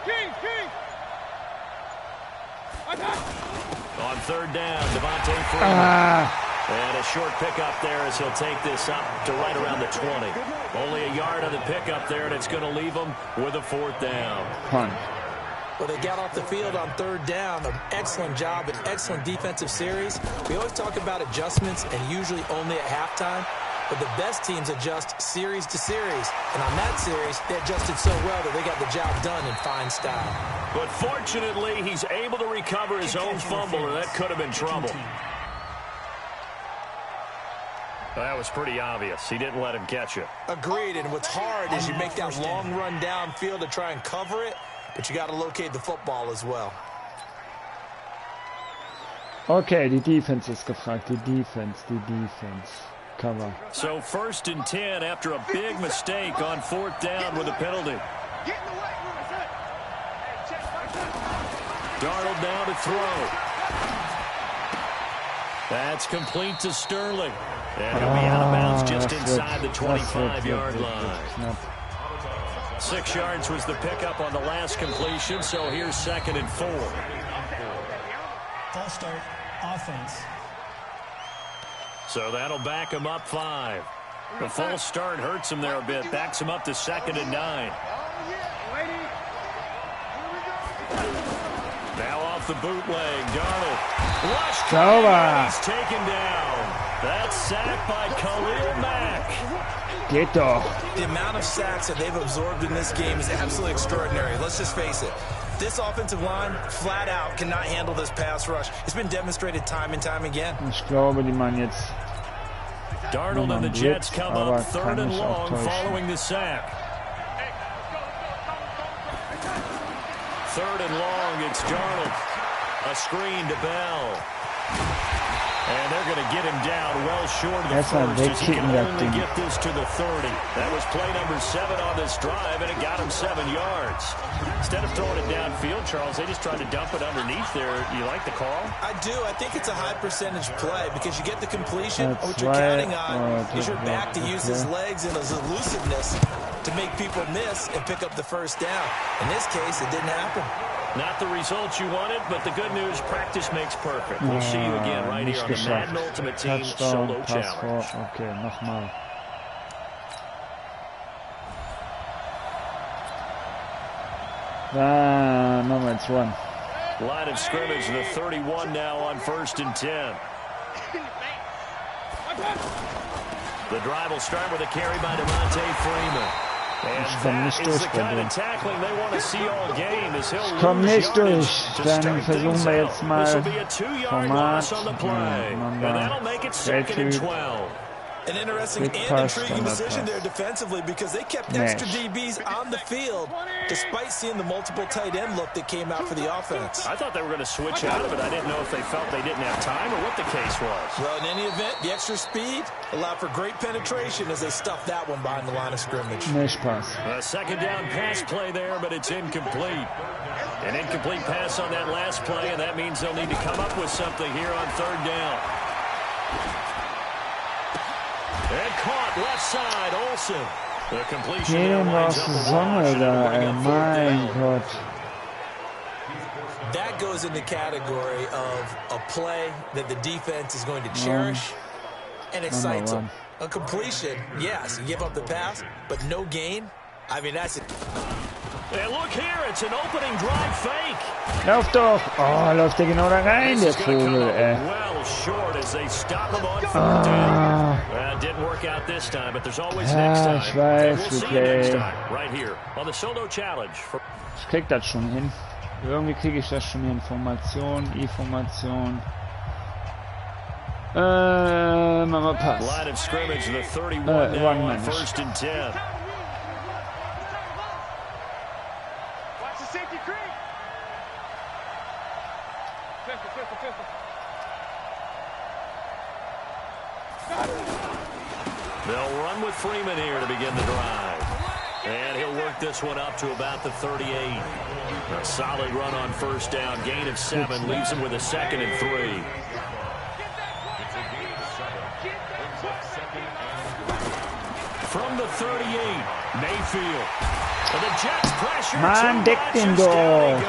King. On third down, Devontae Freeman. And a short pickup there as he'll take this up to right around the 20. Only a yard on the pickup there, and it's going to leave him with a fourth down. Well, they got off the field on third down. An excellent job, an excellent defensive series. We always talk about adjustments and usually only at halftime. But the best teams adjust series to series. And on that series, they adjusted so well that they got the job done in fine style. But fortunately, he's able to recover his own fumble, or that could have been trouble. That was pretty obvious. He didn't let him catch it. Agreed, and what's hard is you make that long run downfield to try and cover it, but you got to locate the football as well. Okay, die Defense ist gefragt. Die Defense. Cover. So first and 10 after a big mistake on fourth down with a penalty. Darnold now to throw. That's complete to Sterling. And he'll be out of bounds just inside the 25-yard line. 6 yards was the pickup on the last completion, so here's 2nd and 4. False start, offense. So that'll back him up 5. The false start hurts him there a bit. Backs him up to 2nd and 9. Now off the bootleg, Darnold. He's taken down. That's sacked by Khalil Mack. Geht Auf. The amount of sacks that they've absorbed in this game is absolutely extraordinary. Let's just face it. This offensive line, flat out, cannot handle this pass rush. It's been demonstrated time and time again. Ich glaube, die machen jetzt Darnold and the Jets come up 3rd and long following the sack. 3rd and long, it's Darnold. A screen to Bell. And they're going to get him down well short of the first as he can only get this to the 30. That was play number 7 on this drive, and it got him 7 yards. Instead of throwing it downfield, Charles, they just tried to dump it underneath there. You like the call? I do. I think it's a high percentage play because you get the completion. What you're counting on is your back to use his legs and his elusiveness to make people miss and pick up the first down. In this case, it didn't happen. Not the results you wanted, but the good news, practice makes perfect. We'll see you again right here on the Madden Ultimate Team Solo Challenge. Okay, nochmal. Number 1. Line of scrimmage, the 31 now on 1st and 10. The drive will start with a carry by Devontae Freeman. Ich komme nicht durch bei dem. Ich komme nicht durch. Dann versuchen wir jetzt mal Format. An interesting and intriguing decision there defensively because they kept extra DBs on the field despite seeing the multiple tight end look that came out for the offense. I thought they were going to switch out of it. I didn't know if they felt they didn't have time or what the case was. Well, in any event, the extra speed allowed for great penetration as they stuffed that one behind the line of scrimmage. A 2nd down pass play there, but it's incomplete. An incomplete pass on that last play, and that means they'll need to come up with something here on 3rd down. And caught left side, Olsen. The completion lines up the mein Gott. That goes in the category of a play that the defense is going to cherish and excites them. A completion, yes, you give up the pass, but no gain. I mean, that's it. And look here, it's an opening drive fake. Lauf doch. Oh, läuft der genau da rein, der Vogel, Well short as they stop him on 4th down. Well, it didn't work out this time, but there's always next time. Ich weiß, we'll see you next time, right here on the Solo Challenge. Ich krieg das schon hin. Irgendwie kriege ich das schon hin. Formation, I-Formation. Machen wir Pass. Line of scrimmage, the 31 now on 1st and 10. They'll run with Freeman here to begin the drive. And he'll work this one up to about the 38. A solid run on 1st down. Gain of 7 leaves him with a 2nd and 3. From the 38, Mayfield. And the Jets pressure. Mann, deck den doch.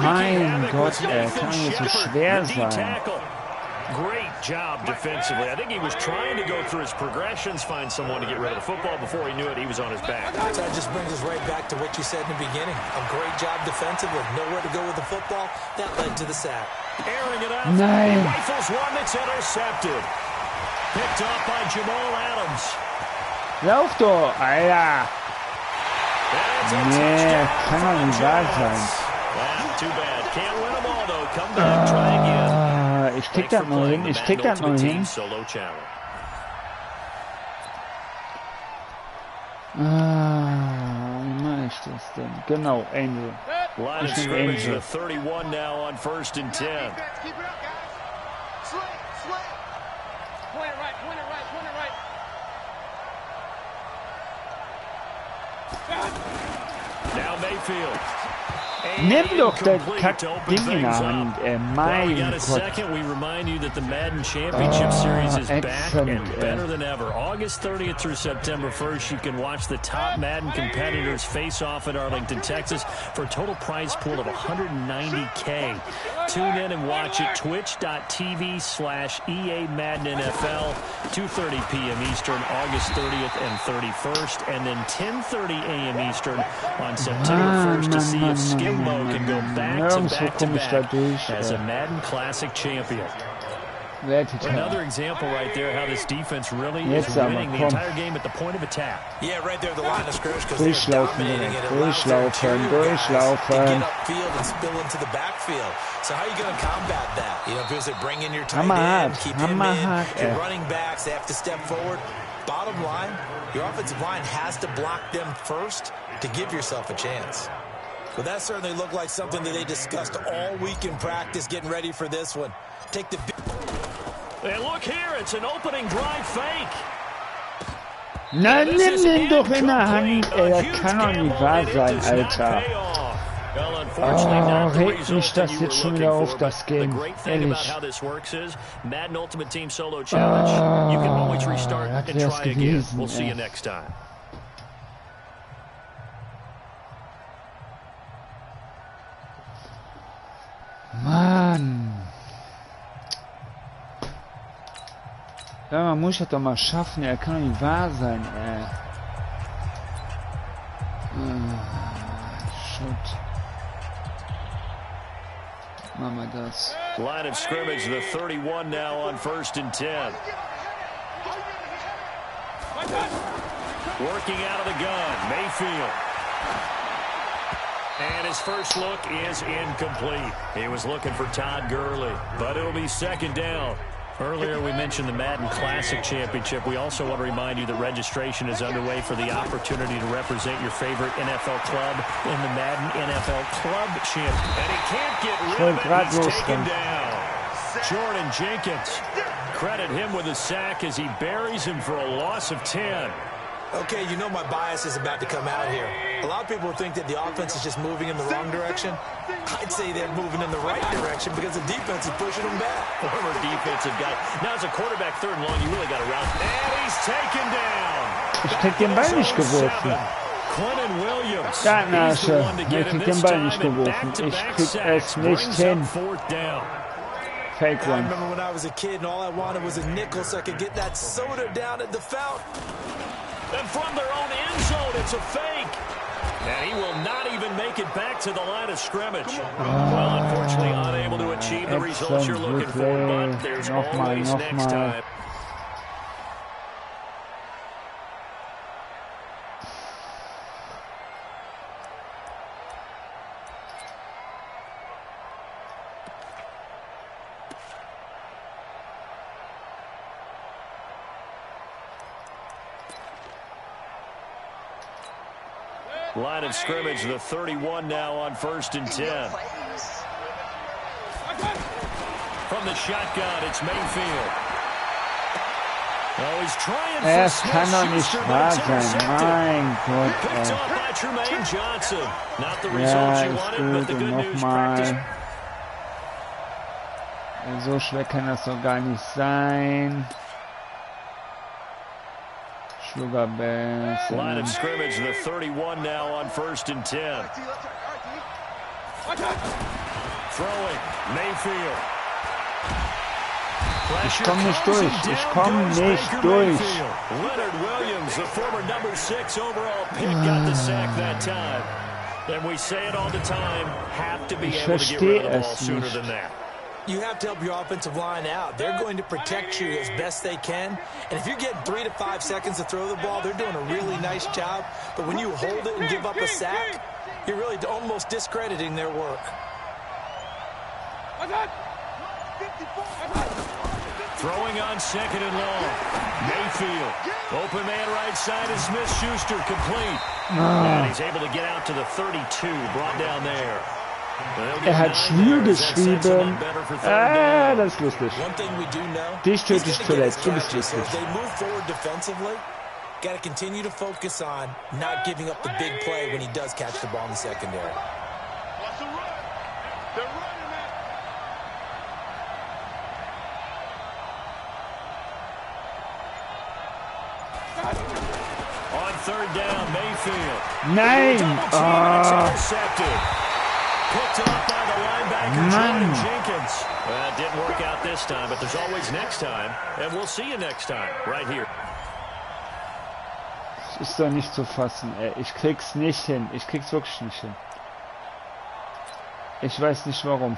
Mein Gott, kann nicht so schwer sein. Great job defensively. I think he was trying to go through his progressions, find someone to get rid of the football. Before he knew it, he was on his back. So that just brings us right back to what you said in the beginning. A great job defensively. Nowhere to go with the football. That led to the sack. Airing it out. He rifles one that's intercepted. Picked up by Jamal Adams. Lauf doch, Alter. Nee, kann doch nicht wahr sein. Too bad. Can't win them all, though. Come back, try again. Ich krieg das noch hin, ich krieg das noch hin. Wie mache ich das denn? Genau, Angel. Ich nehme Angel. 31 now on 1st and 10. Now Mayfield. Nimm doch das Kack-Ding in der Hand, mein Gott. Second, we remind you that the Madden Championship Series is back and better than ever. August 30th through September 1st, you can watch the top Madden competitors face off in Arlington, Texas for a total prize pool of $190K. Tune in and watch it, twitch.tv/EA Madden NFL, 2:30 p.m. Eastern, August 30th and 31st, and then 10:30 a.m. Eastern on September 1st to see if Skimbo can go back-to-back as a Madden Classic champion. Another example right there how this defense really is winning the entire game at the point of attack. Yeah, right there at the line of scrimmage because they're dominating it. It allows their interior guys to get upfield and spill into the backfield. So how are you going to combat that? You know, because they bring in your tight end, keep him in, your running backs, they have to step forward. Bottom line, your offensive line has to block them first to give yourself a chance. Well, that certainly looked like something that they discussed all week in practice getting ready for this one. Take the... And look here, it's an opening drive fake. Na, nimm den doch in der Hand, ey, das kann doch nicht wahr sein, Alter. Oh, regt mich das jetzt schon wieder auf, das Game, ehrlich. Das wär's gewesen, ey. Mann. Ja, man muss das doch mal schaffen, er kann doch nicht wahr sein, ey. Shit. Machen wir das. Line of scrimmage, the 31 now on 1st and 10. Working out of the gun, Mayfield. And his first look is incomplete. He was looking for Todd Gurley, but it'll be second down. Earlier, we mentioned the Madden Classic Championship. We also want to remind you that registration is underway for the opportunity to represent your favorite NFL club in the Madden NFL Club Championship. And he can't get rid of it. He's taken down. Jordan Jenkins. Credit him with a sack as he buries him for a loss of 10. Okay, you know my bias is about to come out here. A lot of people think that the offense is just moving in the wrong direction. I'd say they're moving in the right direction because the defense is pushing them back. Former defensive guy. Now as a quarterback, 3rd and long, you really got to round. And he's taken down. Ich krieg den Ball nicht geworfen. Ja, Nasche. Ich krieg den Ball nicht geworfen. Ich krieg es nicht hin. Fake one. I remember when I was a kid and all I wanted was a nickel so I could get that soda down at the fountain. And from their own end zone, it's a fake. And he will not even make it back to the line of scrimmage. Well, unfortunately, unable to achieve the results you're looking for, but there's always next time. Line of scrimmage, the 31 now on 1st and 10. From the shotgun, it's Mayfield. Oh, he's trying for Smith-Schuster, but it's intercepted. Picked up by Tremaine Johnson. Not the results you wanted, but the good news practice. So schwer kann das doch gar nicht sein. Sugar Bears. Line of scrimmage, the 31 now on 1st and 10. Throwing, Mayfield. Ich komm nicht durch. Ich komm nicht durch. Leonard Williams, the former number 6 overall pick, got the sack that time. And we say it all the time, have to be able to get rid of the ball sooner than that. You have to help your offensive line out. They're going to protect you as best they can. And if you're getting 3 to 5 seconds to throw the ball, they're doing a really nice job. But when you hold it and give up a sack, you're really almost discrediting their work. Throwing on 2nd and long. Mayfield. Open man right side is Smith-Schuster, complete. And he's able to get out to the 32, brought down there. Hat schwül geschrieben. Das ist lustig. Dich töte ich zuletzt. Du bist lustig. Got to continue to focus on not giving up the big play when he does catch the ball in the secondary. third down, Mayfield. Nein! Picked up by the linebacker, Jordan Jenkins. Well, it didn't work out this time, but there's always next time. And we'll see you next time, right here. Das ist doch nicht zu fassen, ey. Ich krieg's nicht hin. Ich krieg's wirklich nicht hin. Ich weiß nicht warum.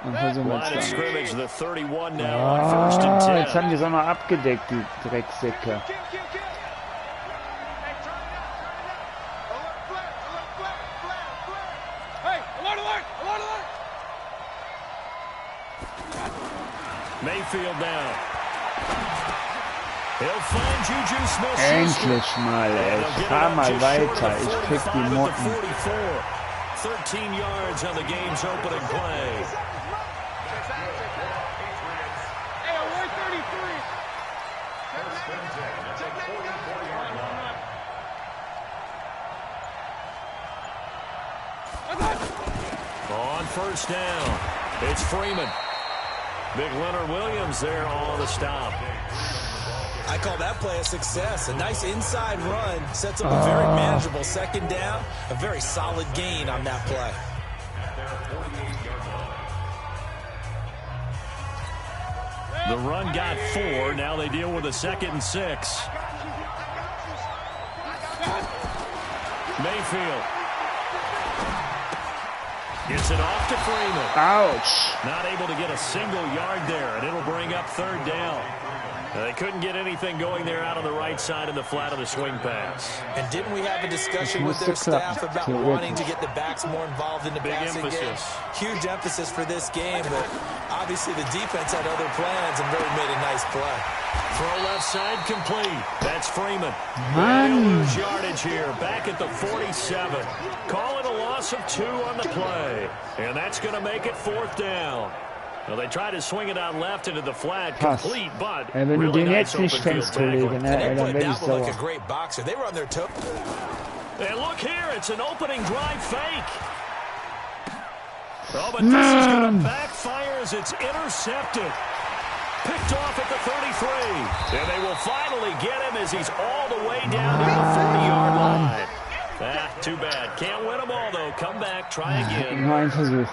Und versuchen wir jetzt da. Jetzt haben die es auch noch abgedeckt, die Drecksäcke. Mayfield down. He'll find Juju Smith. Endlich mal, ey. Fahr mal weiter. Ich krieg die Motten. 13 yards on the game's opening play. On first down, it's Freeman. Big Leonard Williams there on the stop. I call that play a success. A nice inside run sets up a very manageable second down. A very solid gain on that play. The run got 4. Now they deal with a 2nd and 6. Mayfield gets it off to Freeman. Ouch. Not able to get a single yard there, and it'll bring up third down. They couldn't get anything going there out on the right side of the flat of the swing pass. And didn't we have a discussion with their staff about wanting to get the backs more involved in the passing game? Huge emphasis for this game, but obviously the defense had other plans and really made a nice play. Throw left side complete. That's Freeman. They'll lose yardage here. Back at the 47. Call it a loss of 2 on the play. And that's going to make it 4th down. Well, they tried to swing it out left into the flat, complete, but wenn du den jetzt nicht fängst, Kollege, ne, dann werde ich sauer. They were on their toe. And look here, it's an opening drive fake. Oh, but this is going to backfire as it's intercepted. Picked off at the 33. And they will finally get him as he's all the way down to the 40-yard line. Too bad. Can't win them all, though. Come back, try again. Nur ein Versuch.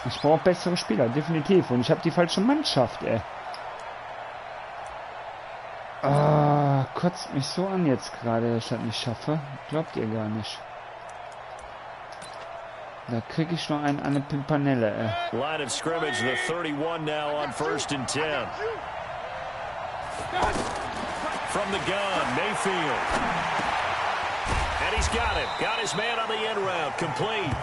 Ich brauche bessere Spieler, definitiv. Und ich habe die falsche Mannschaft, ey. Kotzt mich so an jetzt gerade, dass ich das nicht schaffe. Glaubt ihr gar nicht. Da kriege ich noch einen an eine Pimpanelle, ey. Line of scrimmage, the 31 now on 1st and 10. From the gun, Mayfield. And he's got it. Got his man on the end route. Complete.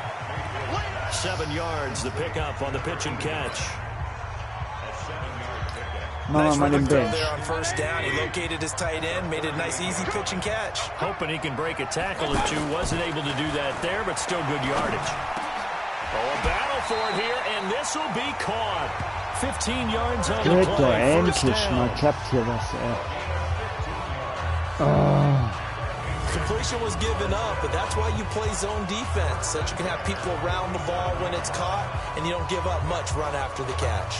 7 yards, the pickup on the pitch and catch. Nice run there on first down. He located his tight end, made it a nice, easy pitch and catch. Hoping he can break a tackle or two. Wasn't able to do that there, but still good yardage. Oh, a battle for it here, and this will be caught. 15 yards on the play. Endlich mal klappt hier was, ey. Completion was given up, but that's why you play zone defense, so that you can have people around the ball when it's caught, and you don't give up much run after the catch.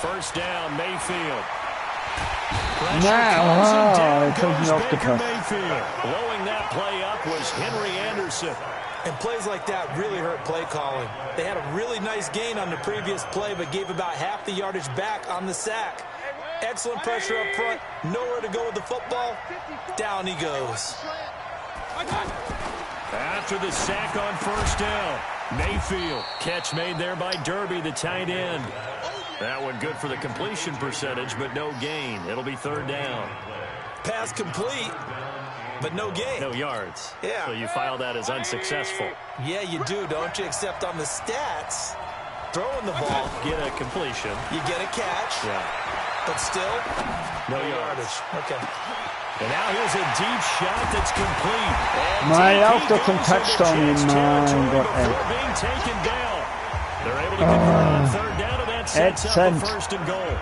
First down, Mayfield. Jetzt habe ich nicht aufgepasst. Blowing that play up was Henry Anderson. And plays like that really hurt play calling. They had a really nice gain on the previous play, but gave about half the yardage back on the sack. Excellent pressure up front. Nowhere to go with the football. Down he goes. After the sack on first down, Mayfield. Catch made there by Derby, the tight end. That one good for the completion percentage, but no gain. It'll be third down. Pass complete. But no gain. No yards. Yeah. So you file that as unsuccessful. Yeah, you do, don't you? Except on the stats, throwing the ball. Get a completion. You get a catch. Yeah. But still, no yardage. Okay. And now here's a deep shot that's complete. Mal auf doch zum Touchdown hin, mein Gott, ey. Being taken down. They're able to convert on third down, and that sets up the first and goal.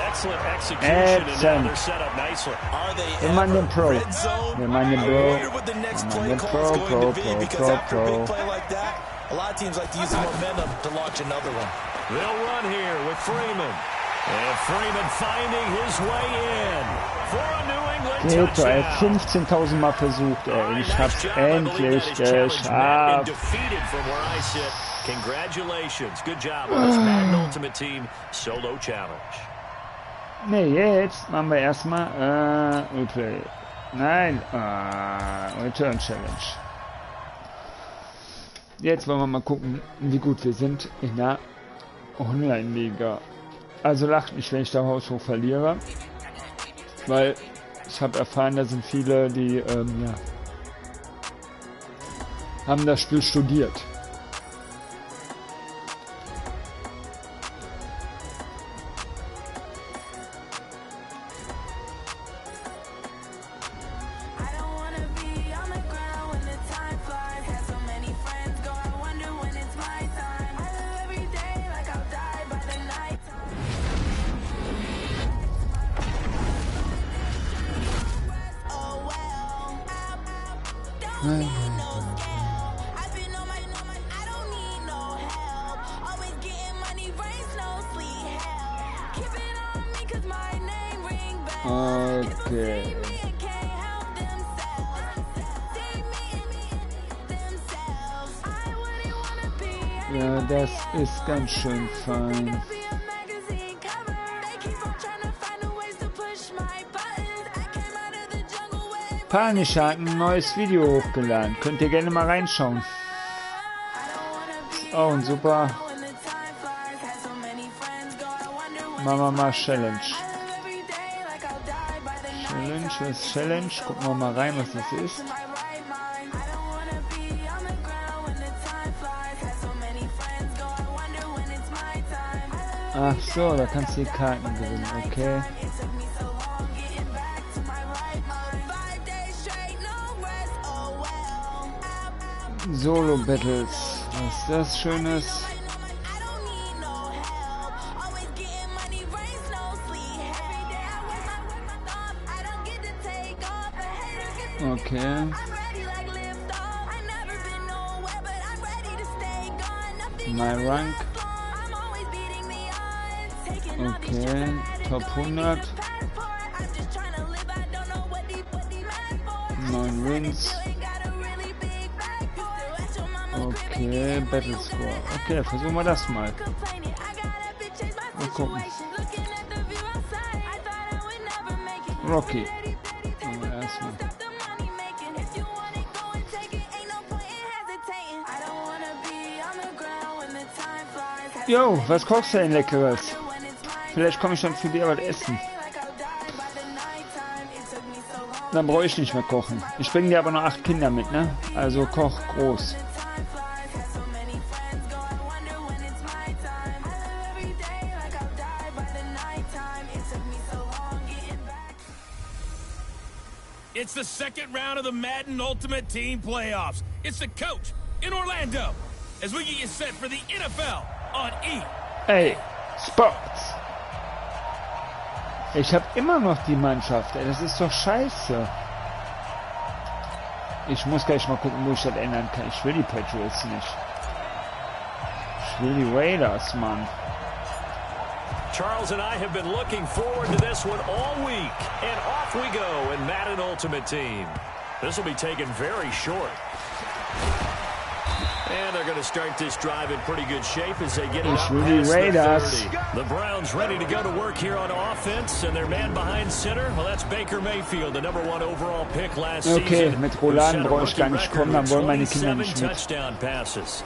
Excellent execution, and now they're set up nicely. Are they Wir meinen den Pro. red zone? Wir meinen den I Bro. wonder what the next Wir play meinen den call is going to be, because after a Pro. big play like that, a lot of teams like to use the momentum to launch another one. They'll run here with Freeman. And Freeman finding his way in for a New England Geht doch, ey, touchdown. 15.000 Mal versucht, ey. Ich hab's endlich geschafft. Defeated from where I sit. Congratulations. Good job on this Madden Ultimate Team Solo Challenge. Ne, jetzt machen wir erstmal Replay. Nein, Return Challenge. Jetzt wollen wir mal gucken, wie gut wir sind in der Online-Liga. Also lacht mich, wenn ich da haushoch verliere, weil ich habe erfahren, da sind viele, die haben das Spiel studiert. Okay. Ja, das ist ganz schön fein. Panisch hat ein neues Video hochgeladen. Könnt ihr gerne mal reinschauen. Ist auch ein super Mama Challenge. Was ist Challenge? Gucken wir mal rein, was das ist. Ach so, da kannst du die Karten gewinnen, okay. Solo Battles, was ist das Schönes? Okay. My Rank. Okay. Top 100. 9 Wins. Okay, Battle Score. Okay, versuchen wir das mal. Mal gucken. Rocky. Erstmal. Jo, was kochst du denn Leckeres? Vielleicht komme ich dann für dir was essen. Dann brauche ich nicht mehr kochen. Ich bringe dir aber noch 8 Kinder mit, ne? Also koch groß. It's the second round of the Madden Ultimate Team Playoffs. It's the coach in Orlando as we get you set for the NFL on EA Sports. Ich habe immer noch die Mannschaft, ey, das ist doch scheiße. Ich muss gleich mal gucken, wo ich das ändern kann. Ich will die Patriots nicht. Ich will die Raiders, Mann. Charles and I have been looking forward to this one all week. And off we go in Madden Ultimate Team. This will be taken very short. And they're going to start this drive in pretty good shape as they get it up past the 30. The Browns ready to go to work here on offense, and their man behind center, well, that's Baker Mayfield, the number 1 overall pick last season. Okay, mit Roland brauche ich gar nicht kommen, dann wollen meine Kinder nicht mit. Touchdown passes.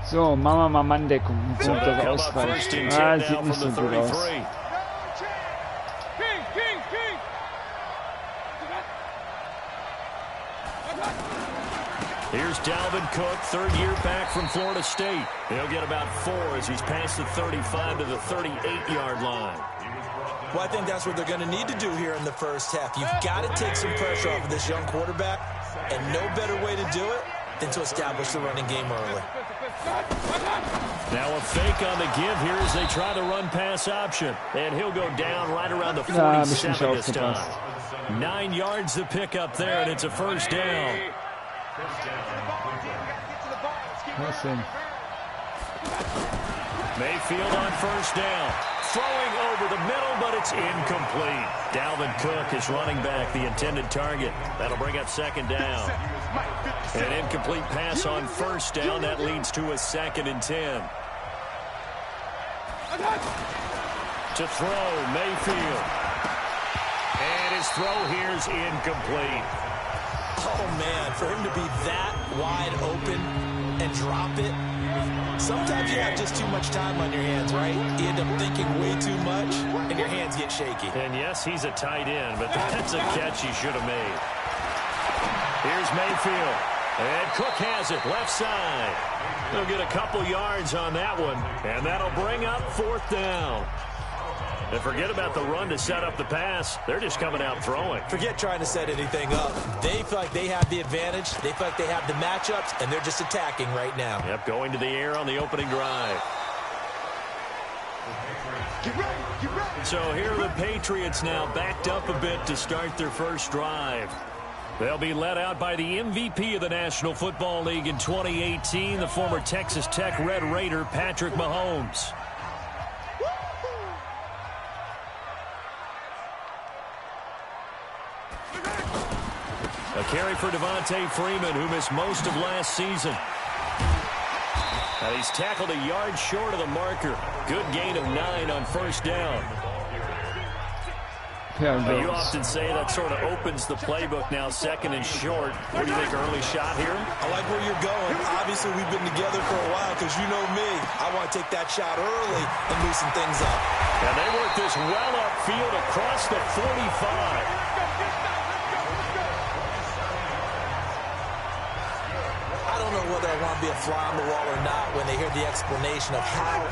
So, machen wir mal Manndeckung. Und so, das ausreicht. Ah, sieht nicht so gut aus. Here's Dalvin Cook, third year back from Florida State. He'll get about 4 as he's past the 35 to the 38-yard line. Well, I think that's what they're going to need to do here in the first half. You've got to take some pressure off of this young quarterback, and no better way to do it than to establish the running game early. Now a fake on the give here as they try the run pass option. And he'll go down right around the 47 this time. 9 yards to pick up there, and it's a first down. Mayfield on first down. Throwing over the middle, but it's incomplete. Dalvin Cook is running back the intended target. That'll bring up second down. An incomplete pass on first down. That leads to a 2nd and 10. To throw, Mayfield. And his throw here is incomplete. Oh, man, for him to be that wide open and drop it. Sometimes you have just too much time on your hands, right? You end up thinking way too much, and your hands get shaky. And yes, he's a tight end, but that's a catch he should have made. Here's Mayfield. And Cook has it, left side. He'll get a couple yards on that one, and that'll bring up 4th down. And forget about the run to set up the pass. They're just coming out throwing. Forget trying to set anything up. They feel like they have the advantage. They feel like they have the matchups, and they're just attacking right now. Yep, going to the air on the opening drive. Get ready, get ready. So here are the Patriots now backed up a bit to start their first drive. They'll be led out by the MVP of the National Football League in 2018, the former Texas Tech Red Raider, Patrick Mahomes. A carry for Devontae Freeman, who missed most of last season. And he's tackled a yard short of the marker. Good gain of 9 on first down. You often say that sort of opens the playbook now, 2nd and short. What do you think, early shot here? I like where you're going. Obviously, we've been together for a while because you know me. I want to take that shot early and loosen things up. And they work this well upfield across the 45. I don't know whether I want to be a fly on the wall or not when they hear the explanation of how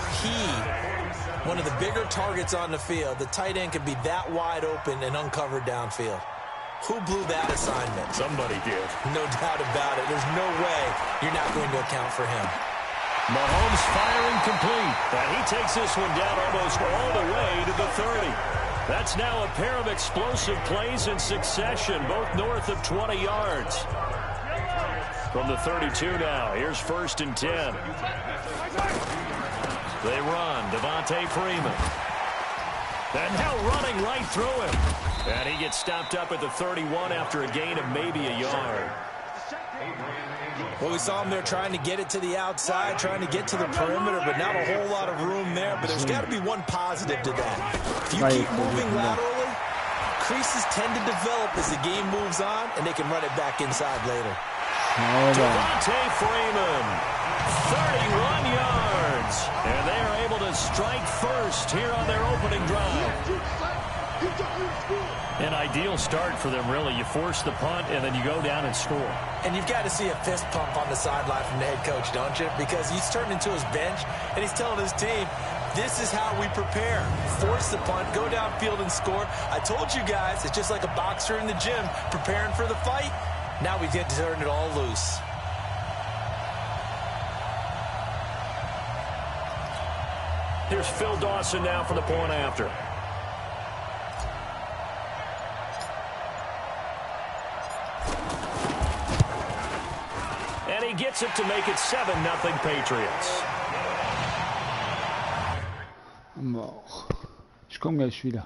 one of the bigger targets on the field, the tight end could be that wide open and uncovered downfield. Who blew that assignment? Somebody did. No doubt about it. There's no way you're not going to account for him. Mahomes firing complete. And he takes this one down almost all the way to the 30. That's now a pair of explosive plays in succession, both north of 20 yards. From the 32 now, here's 1st and 10. They run, Devontae Freeman. And now running right through him. And he gets stopped up at the 31 after a gain of maybe a yard. Well, we saw him there trying to get it to the outside, trying to get to the perimeter, but not a whole lot of room there. But there's got to be one positive to that. If you keep moving laterally, creases tend to develop as the game moves on, and they can run it back inside later. Devontae Freeman, 31 yards. And they are able to strike first here on their opening drive. An ideal start for them, really. You force the punt, and then you go down and score. And you've got to see a fist pump on the sideline from the head coach, don't you? Because he's turned into his bench, and he's telling his team, this is how we prepare. Force the punt, go downfield and score. I told you guys, it's just like a boxer in the gym preparing for the fight. Now we get to turn it all loose. Here's Phil Dawson now for the point after. And he gets it to make it 7-0 Patriots. Ich komme gleich wieder.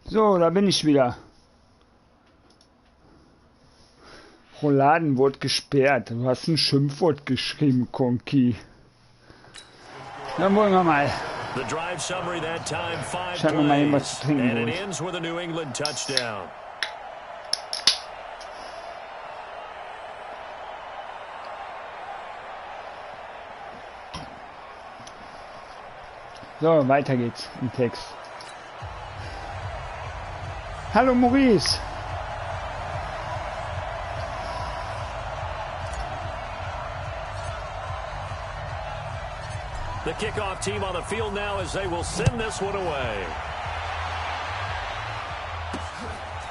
So, da bin ich wieder. Rouladen wurde gesperrt. Du hast ein Schimpfwort geschrieben, Konki. Dann wollen wir mal. The drive summary that time, 5 Schauen wir mal, eben was plays, zu trinken and it holt. ends with a New England touchdown. So, weiter geht's im Text. Hallo Maurice. The kickoff team on the field now as they will send this one away.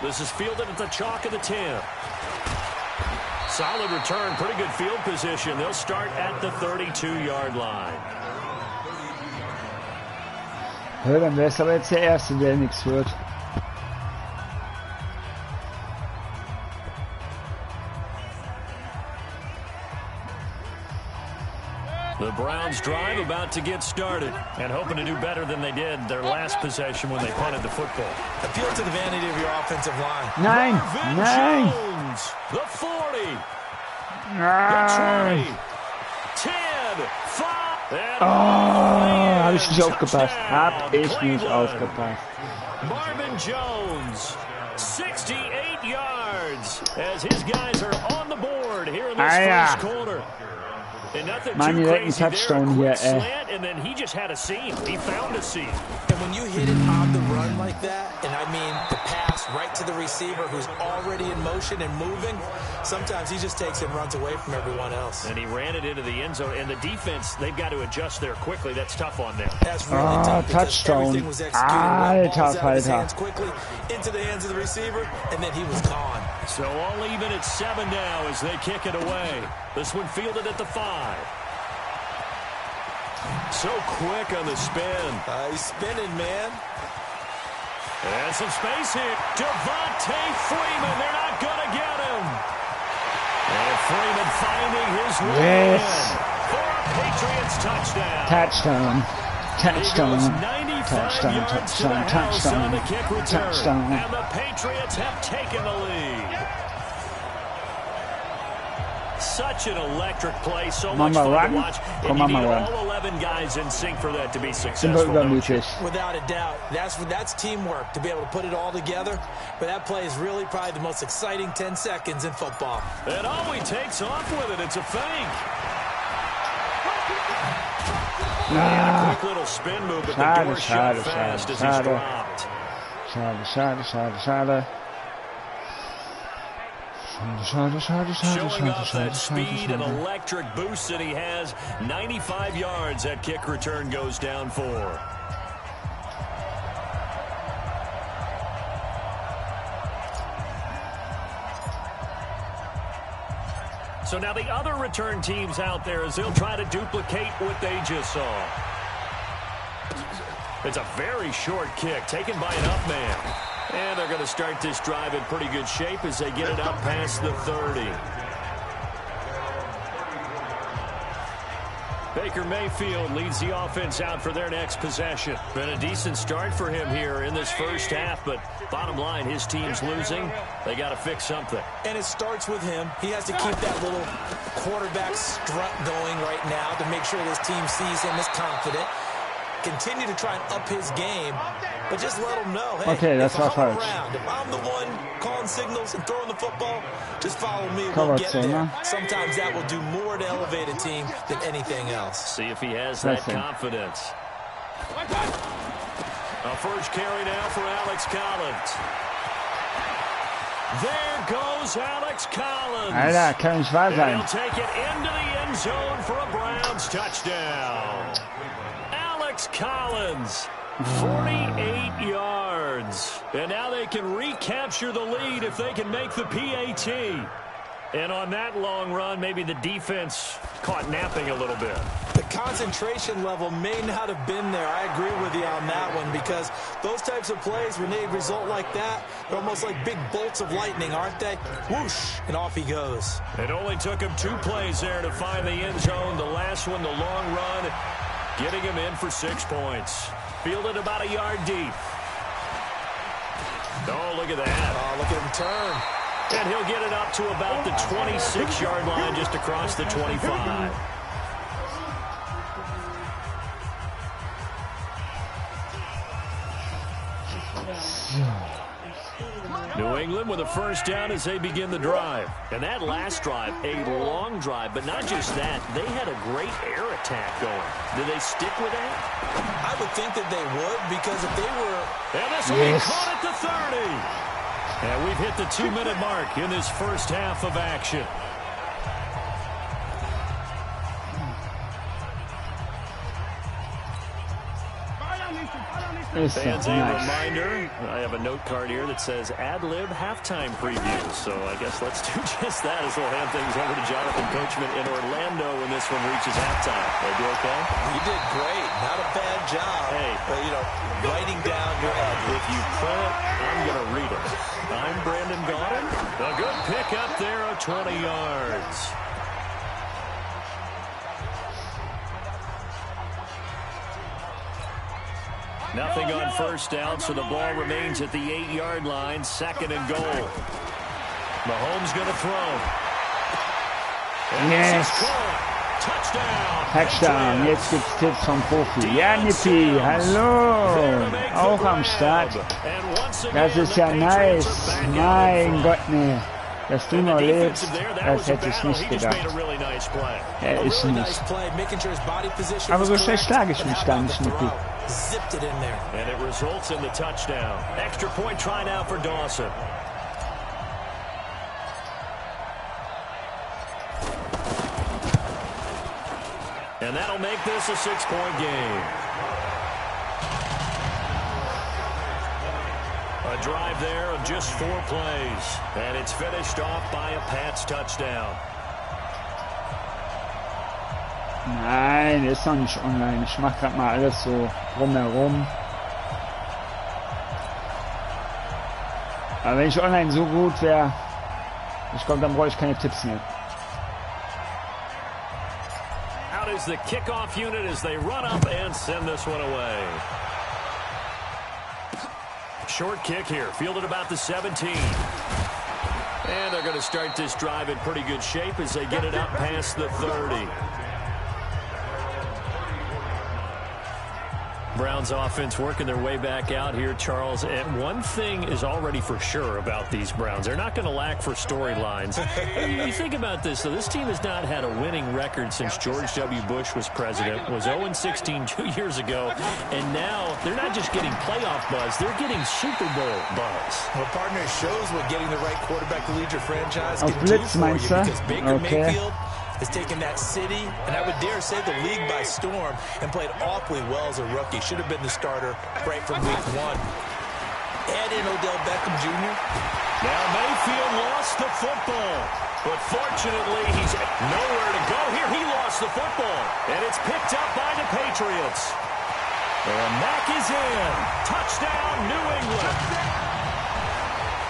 This is fielded at the chalk of the 10. Solid return, pretty good field position. They'll start at the 32-yard line. Ja, dann wäre es aber jetzt der Erste, der nichts wird. The Browns drive about to get started and hoping to do better than they did their last possession when they punted the football. Appeal to the vanity of your offensive line. Nein, Marvin nein, Jones, the 40, nein. the 20, 10, 5, and Oh, habe ich nicht aufgepasst. touchdown, Hab ich nicht Cleveland. aufgepasst. Marvin Jones, 68 yards as his guys are on the board here in this first quarter. And nothing Mann, too direkt ein crazy there. Touchdown A hier, quick slant, and then he just had a seam. He found a seam. And when you hit it on the run like that, and I mean the pass right to the receiver who's already in motion and moving, sometimes he just takes and runs away from everyone else. And he ran it into the end zone. And the defense, they've got to adjust there quickly. That's tough on them. That's really tough because Touchdown. everything was executed well. Alter Balls out of his Falter. hands quickly into the hands of the receiver, and then he was gone. So all even at 7 now as they kick it away. This one fielded at the 5. So quick on the spin. He's spinning, man. And some space here. Devontae Freeman. They're not going to get him. And Freeman finding his way in for a Patriots touchdown. Touchdown. Touchdown. He goes 95 Touchdown. yards to the Touchdown. house on the Touchdown. kick return. Touchdown. And the Patriots have taken the lead. Such an electric play, so much fun to watch. And you need all 11 guys in sync for that to be successful. Without a doubt. That's teamwork, to be able to put it all together. But that play is really probably the most exciting 10 seconds in football. And he takes off with it. It's a fake. And a quick little spin move, but the door shut fast as he's dropped. Schade. Showing off that speed and electric boost that he has. 95 yards that kick return goes down for. So now the other return teams out there as they'll try to duplicate what they just saw. It's a very short kick taken by an up man. And they're going to start this drive in pretty good shape as they get it up past the 30. Baker Mayfield leads the offense out for their next possession. Been a decent start for him here in this first half, but bottom line, his team's losing. They got to fix something. And it starts with him. He has to keep that little quarterback strut going right now to make sure this team sees him as confident. Continue to try and up his game, but just let him know, hey, if I'm around, if I'm the one calling signals and throwing the football, just follow me, we'll get there. Sometimes that will do more to elevate a team than anything else. See if he has that confidence. A first carry now for Alex Collins. There goes Alex Collins. Alter, kann nicht wahr sein. He'll take it into the end zone for a Browns touchdown. Alex Collins, 48 yards. And now they can recapture the lead if they can make the PAT. And on that long run, maybe the defense caught napping a little bit. The concentration level may not have been there. I agree with you on that one because those types of plays, when they result like that, they're almost like big bolts of lightning, aren't they? Whoosh, and off he goes. It only took him 2 plays there to find the end zone. The last one, the long run, getting him in for 6 points. Fielded about a yard deep. Oh, look at that. Oh, look at him turn. And he'll get it up to about the 26-yard line, just across the 25. New England with a first down as they begin the drive. And that last drive, a long drive, but not just that. They had a great air attack going. Did they stick with that? I would think that they would, because if they were... And this will be caught at the 30. And we've hit the 2-minute mark in this first half of action. Fans, a reminder, I have a note card here that says ad-lib halftime preview. So I guess let's do just that as we'll hand things over to Jonathan Coachman in Orlando when this one reaches halftime. Did I do okay? You did great. Not a bad job. Hey, but, you know, writing down your ad. If you print it, I'm going to read it. I'm Brandon Gaudin. A good pick up there of 20 yards. Nothing on first down, so the ball remains at the 8-yard line. 2nd and goal. Mahomes going to throw. And yes. Touchdown. Jetzt gibt's Tipps vom Profi. Ja, Nippi, hallo. Auch am Start. Das ist ja nice. Mein Gott, ne. Dass du noch lebst, das hätte ich nicht gedacht. Er ist nicht. Aber so schlecht schlage ich mich gar nicht, Nippi. Zipped it in there. And it results in the touchdown. Extra point try now for Dawson. And that'll make this a 6-point game. A drive there of just 4 plays. And it's finished off by a Pats touchdown. Nein, ist noch nicht online. Ich mache gerade mal alles so drumherum. Aber wenn ich online so gut wäre, ich glaube, dann brauche ich keine Tipps mehr. Out is the kickoff unit as they run up and send this one away. Short kick here, fielded about the 17. And they're going to start this drive in pretty good shape as they get it up past the 30. Browns offense working their way back out here, Charles. And one thing is already for sure about these Browns. They're not going to lack for storylines. You think about this, though. This team has not had a winning record since George W. Bush was president. Was 0-16 2 years ago. And now they're not just getting playoff buzz. They're getting Super Bowl buzz. Well, partner, shows what getting the right quarterback to lead your franchise can do for you. Because Baker Mayfield has taken that city, and I would dare say the league by storm, and played awfully well as a rookie. Should have been the starter right from week 1. Add in Odell Beckham Jr. Now Mayfield lost the football, but fortunately he's nowhere to go here. He lost the football, and it's picked up by the Patriots. And Mack is in. Touchdown, New England.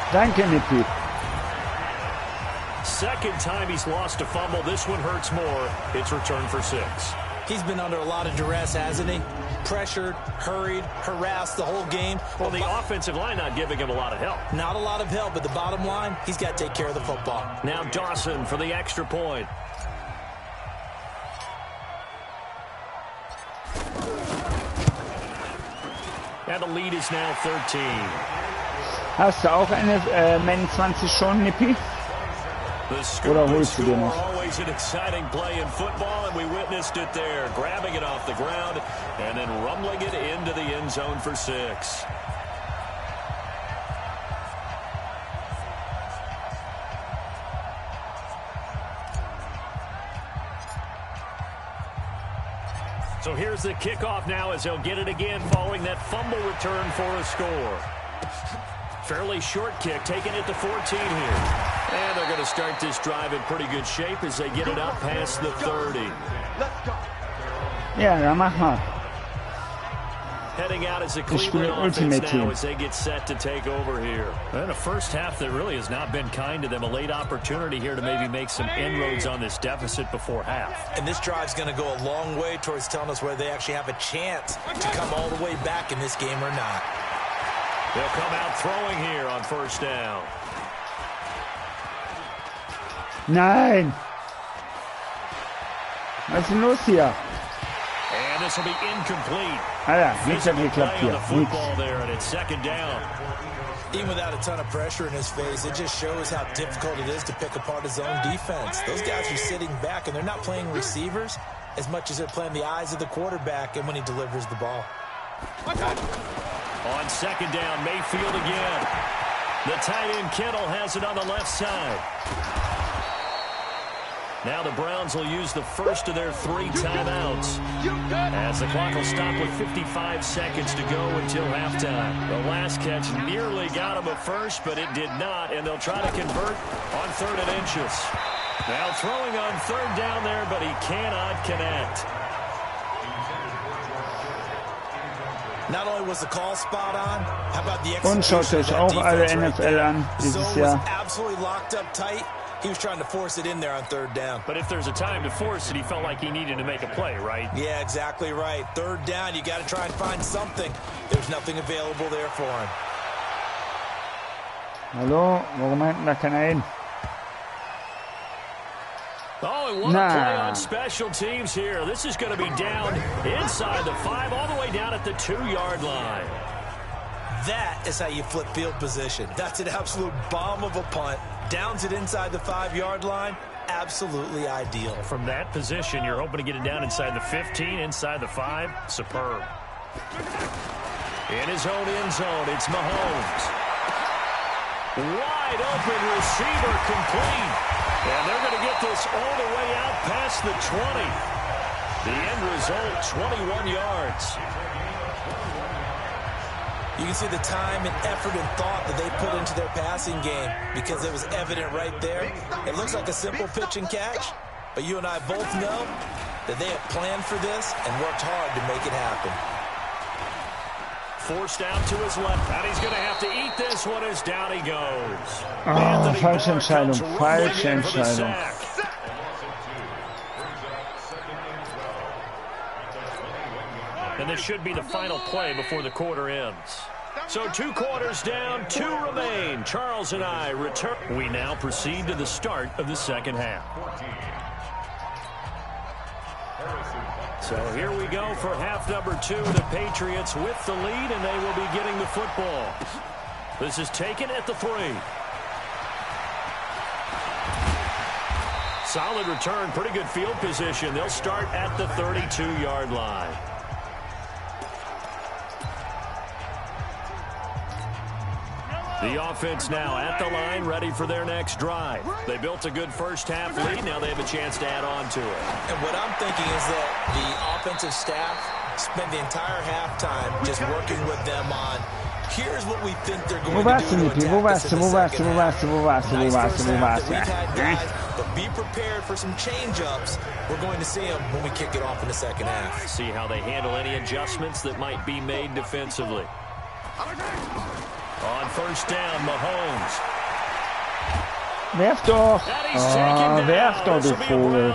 Danke, Nippi. Second time he's lost a fumble. This one hurts more. It's returned for 6. He's been under a lot of duress, hasn't he? Pressured, hurried, harassed the whole game. Well, the offensive line not giving him a lot of help. Not a lot of help, but the bottom line, he's got to take care of the football. Now Dawson for the extra point. And the lead is now 13. Hast du auch eine Men 20 schon, Nippi? Oder holst du dir noch? Always an exciting play in football, and we witnessed it there, grabbing it off the ground and then rumbling it into the end zone for 6. So here's the kickoff now as they'll get it again following that fumble return for a score. Fairly short kick, taking it to 14 here. And they're going to start this drive in pretty good shape as they get it up past the 30. Ja, dann mach mal. Heading out as a Cleveland offense now as they get set to take over here. And a first half that really has not been kind to them. A late opportunity here to maybe make some inroads on this deficit before half. And this drive's going to go a long way towards telling us whether they actually have a chance to come all the way back in this game or not. They'll come out throwing here on first down. Nein! Was ist denn los hier? And this will be incomplete. Alter, nichts hat geklappt hier. Football there, and it's second down. Even without a ton of pressure in his face, it just shows how difficult it is to pick apart his own defense. Those guys are sitting back, and they're not playing receivers as much as they're playing the eyes of the quarterback and when he delivers the ball. On second down, Mayfield again. The tight end Kittle has it on the left side. Now the Browns will use the first of their 3 timeouts as the clock will stop with 55 seconds to go until halftime. The last catch nearly got him a first, but it did not, and they'll try to convert on 3rd and inches. Now throwing on 3rd down there, but he cannot connect. Not only was the call spot on, how about the Und schaut execution euch of auch that alle defense right NFL there? an The dieses zone was Jahr. absolutely locked up tight. He was trying to force it in there on 3rd down. But if there's a time to force it, he felt like he needed to make a play, right? Yeah, exactly right. 3rd down, you got to try and find something. There's nothing available there for him. Hallo, warum hinten da keiner hin? Oh, and what a play on special teams here. This is going to be down inside the 5, all the way down at the 2-yard line. That is how you flip field position. That's an absolute bomb of a punt. Downs it inside the 5-yard line. Absolutely ideal. From that position, you're hoping to get it down inside the 15, inside the 5. Superb. In his own end zone, it's Mahomes. Wide open receiver complete. And they're going to get this all the way out past the 20. The end result, 21 yards. You can see the time and effort and thought that they put into their passing game because it was evident right there. It looks like a simple pitch and catch, but you and I both know that they have planned for this and worked hard to make it happen. Forced out to his left, and he's going to have to eat this one as down he goes. Oh, falsche Entscheidung, falsche Entscheidung. And this should be the final play before the quarter ends. So 2 quarters down, 2 remain. Charles and I return. We now proceed to the start of the second half. So here we go for half number 2. The Patriots with the lead, and they will be getting the football. This is taken at the 3. Solid return, pretty good field position. They'll start at the 32-yard line. The offense now at the line, ready for their next drive. They built a good first half lead. Now they have a chance to add on to it. And what I'm thinking is that the offensive staff spent the entire halftime just working with them on, here's what we think they're going to do to attack us in the second half. Nice first half that we've had, guys, but be prepared for some change-ups. We're going to see them when we kick it off in the second half. See how they handle any adjustments that might be made defensively. On first down, Mahomes. Werf doch! Oh, werf doch, du Vogel.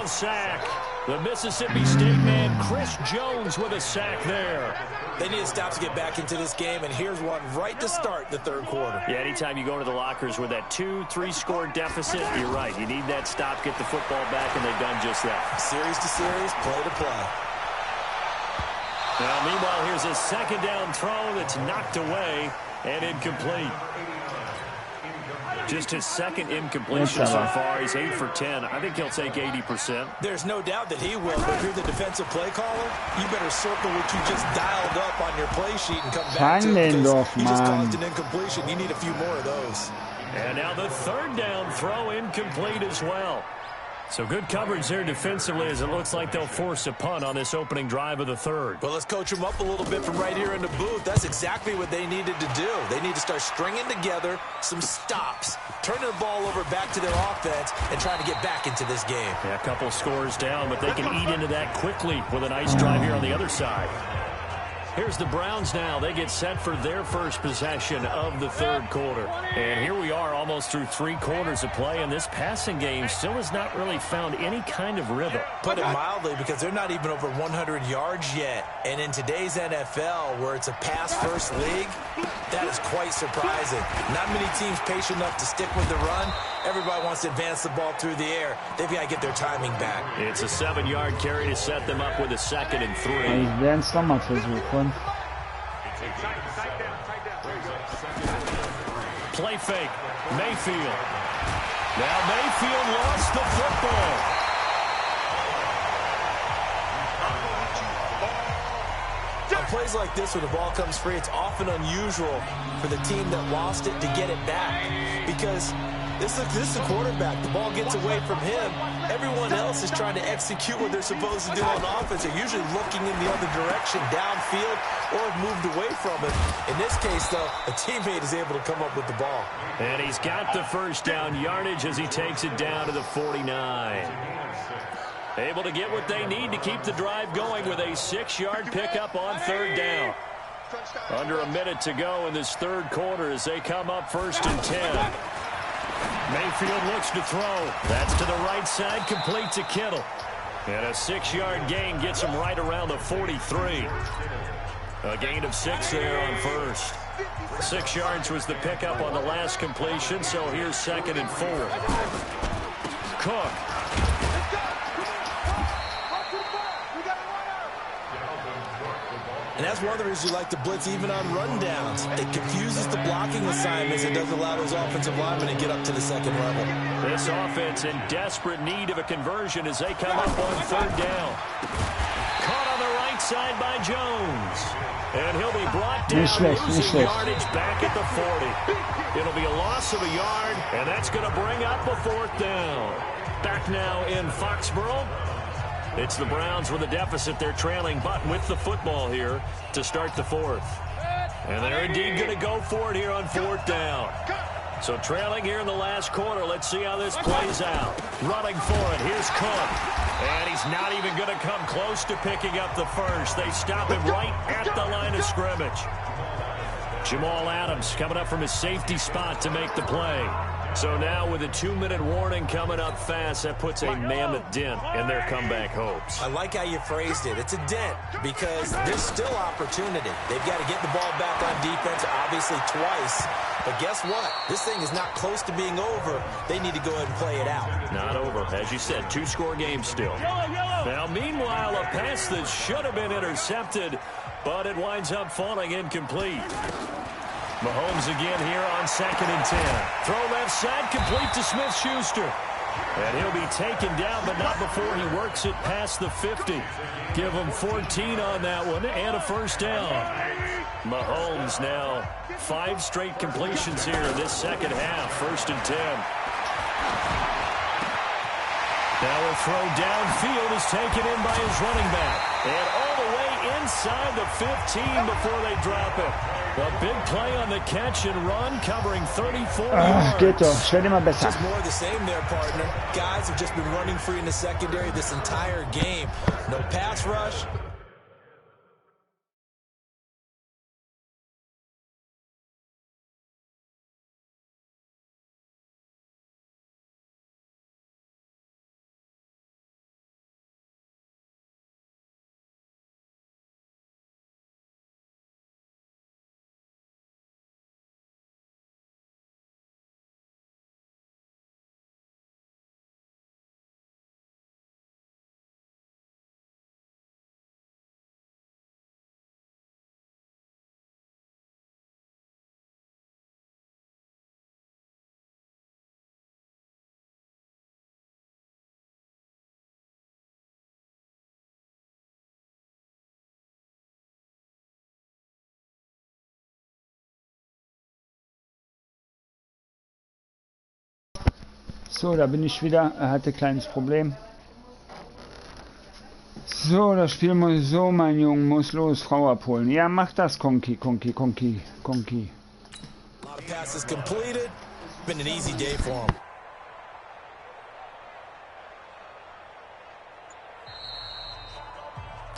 The Mississippi State man, Chris Jones, with a sack there. They need to stop to get back into this game, and here's one right to start the 3rd quarter. Yeah, anytime you go to the lockers with that 2-3 score deficit, you're right. You need that stop, get the football back, and they've done just that. Series to series, play to play. Now, meanwhile, here's a second down throw that's knocked away and incomplete. Just his second incompletion so far. He's 8 for 10. I think he'll take 80%. There's no doubt that he will, but if you're the defensive play caller, you better circle what you just dialed up on your play sheet and come back to it, because he just caused an incompletion. You need a few more of those. And now the 3rd down throw incomplete as well. So good coverage there defensively, as it looks like they'll force a punt on this opening drive of the 3rd. Well, let's coach them up a little bit from right here in the booth. That's exactly what they needed to do. They need to start stringing together some stops, turning the ball over back to their offense, and trying to get back into this game. Yeah, a couple scores down, but they can eat into that quickly with a nice drive here on the other side. Here's the Browns now. They get set for their first possession of the third quarter. And here we are almost through 3 quarters of play, and this passing game still has not really found any kind of rhythm. Put it mildly, because they're not even over 100 yards yet. And in today's NFL, where it's a pass-first league, that is quite surprising. Not many teams patient enough to stick with the run. Everybody wants to advance the ball through the air. They've got to get their timing back. It's a 7-yard carry to set them up with a 2nd and 3. Ich werde es nochmal versuchen. Play fake. Mayfield. Now Mayfield lost the football. On plays like this where the ball comes free, it's often unusual for the team that lost it to get it back, because this is the quarterback. The ball gets away from him. Everyone else is trying to execute what they're supposed to do on offense. They're usually looking in the other direction, downfield, or have moved away from it. In this case, though, a teammate is able to come up with the ball. And he's got the first down yardage as he takes it down to the 49. Able to get what they need to keep the drive going with a 6-yard pickup on 3rd down. Under a minute to go in this 3rd quarter as they come up 1st and 10. Mayfield looks to throw. That's to the right side, complete to Kittle. And a 6-yard gain gets him right around the 43. A gain of 6 there on 1st. 6 yards was the pickup on the last completion, so here's 2nd and 4. Cook. And that's one of the reasons you like to blitz even on rundowns. It confuses the blocking assignments. It doesn't allow those offensive linemen to get up to the 2nd level. This offense in desperate need of a conversion as they come up on 3rd down. Caught on the right side by Jones. And he'll be brought down, losing yardage back at the 40. It'll be a loss of a yard, and that's going to bring up a 4th down. Back now in Foxborough. It's the Browns with a deficit. They're trailing, but with the football here to start the 4th. And they're indeed going to go for it here on 4th down. So trailing here in the last quarter. Let's see how this plays out. Running for it. Here's Cook. And he's not even going to come close to picking up the first. They stop him right at the line of scrimmage. Jamal Adams coming up from his safety spot to make the play. So now with a 2-minute warning coming up fast, that puts a mammoth dent in their comeback hopes. I like how you phrased it. It's a dent because there's still opportunity. They've got to get the ball back on defense, obviously twice. But guess what? This thing is not close to being over. They need to go ahead and play it out. Not over. As you said, 2-score game still. Now, meanwhile, a pass that should have been intercepted, but it winds up falling incomplete. Mahomes again here on 2nd and 10. Throw left side, complete to Smith-Schuster. And he'll be taken down, but not before he works it past the 50. Give him 14 on that one and a 1st down. Mahomes now 5 straight completions here in this 2nd half. 1st and 10. Now a throw downfield is taken in by his running back. And all the way inside the 15 before they drop it. A big play on the catch and run, covering 34 yards. Geht doch, stell dir mal besser. Just more of the same there, partner. Guys have just been running free in the secondary this entire game. No pass rush. So, da bin ich wieder. Er hatte ein kleines Problem. So, das Spiel muss so, mein Junge, muss los, Frau abholen. Ja, mach das, Konki. A lot of passes completed. Been an easy day for him.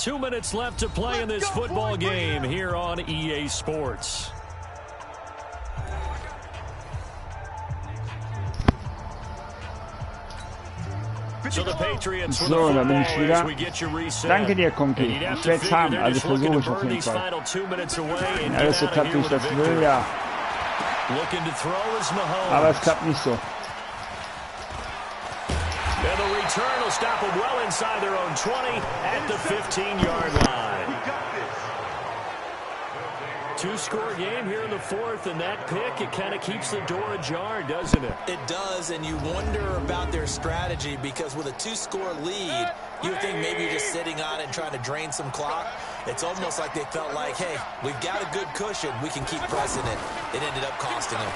2 minutes left to play in this football game here on EA Sports. So the Patriots with the football as we get you reset. Danke dir, Konki. Ich werde es haben, also versuche ich auf jeden Fall. Wenn alles so klappt, wie ich das will, ja. Aber es klappt nicht so. And the return will stop them well inside their own 20 at the 15-yard line. Two-score game here in the fourth, and that pick, it kind of keeps the door ajar, doesn't it? It does, and you wonder about their strategy because with a two-score lead, you would think maybe just sitting on it and trying to drain some clock. It's almost like they felt like, hey, we've got a good cushion. We can keep pressing it. It ended up costing them.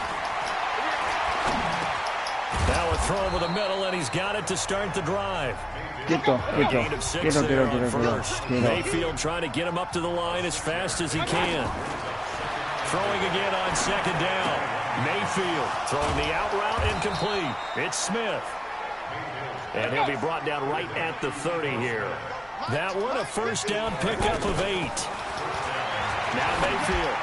Now a throw over the middle, and he's got it to start the drive. Get off. Mayfield trying to get him up to the line as fast as he can. Throwing again on second down. Mayfield throwing the out route incomplete. It's Smith. And he'll be brought down right at the 30 here. That one, a first down pickup of 8. Now Mayfield.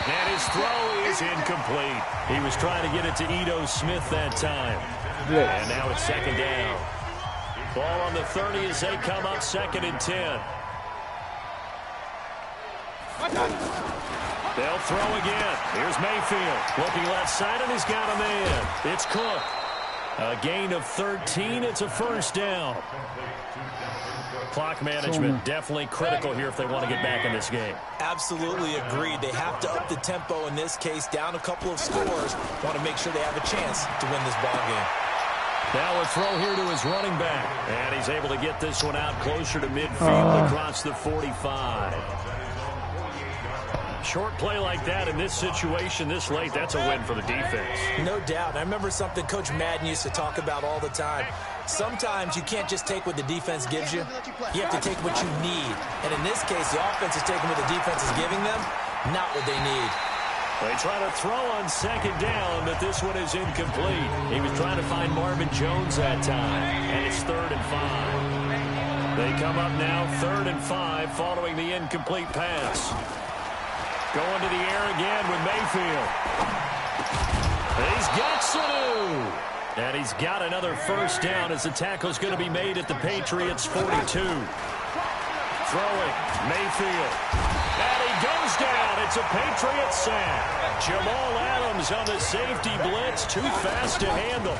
And his throw is incomplete. He was trying to get it to Ito Smith that time. And now it's second down. Ball on the 30 as they come up 2nd and 10. They'll throw again. Here's Mayfield. Looking left side, and he's got a man. It's Cook. A gain of 13. It's a first down. Clock management definitely critical here if they want to get back in this game. Absolutely agreed. They have to up the tempo in this case, down a couple of scores. Want to make sure they have a chance to win this ball game. Now a throw here to his running back. And he's able to get this one out closer to midfield across the 45. Short play like that in this situation this late, that's a win for the defense. No doubt. I remember something Coach Madden used to talk about all the time. Sometimes you can't just take what the defense gives you. You have to take what you need. And in this case, the offense is taking what the defense is giving them, not what they need. They try to throw on second down, but this one is incomplete. He was trying to find Marvin Jones that time, and it's 3rd and 5. They come up now 3rd and 5 following the incomplete pass. Going to the air again with Mayfield. He's got Sanu. And he's got another first down as the tackle's going to be made at the Patriots' 42. Throwing, Mayfield. And he goes down. It's a Patriot sack. Jamal Adams on the safety blitz. Too fast to handle.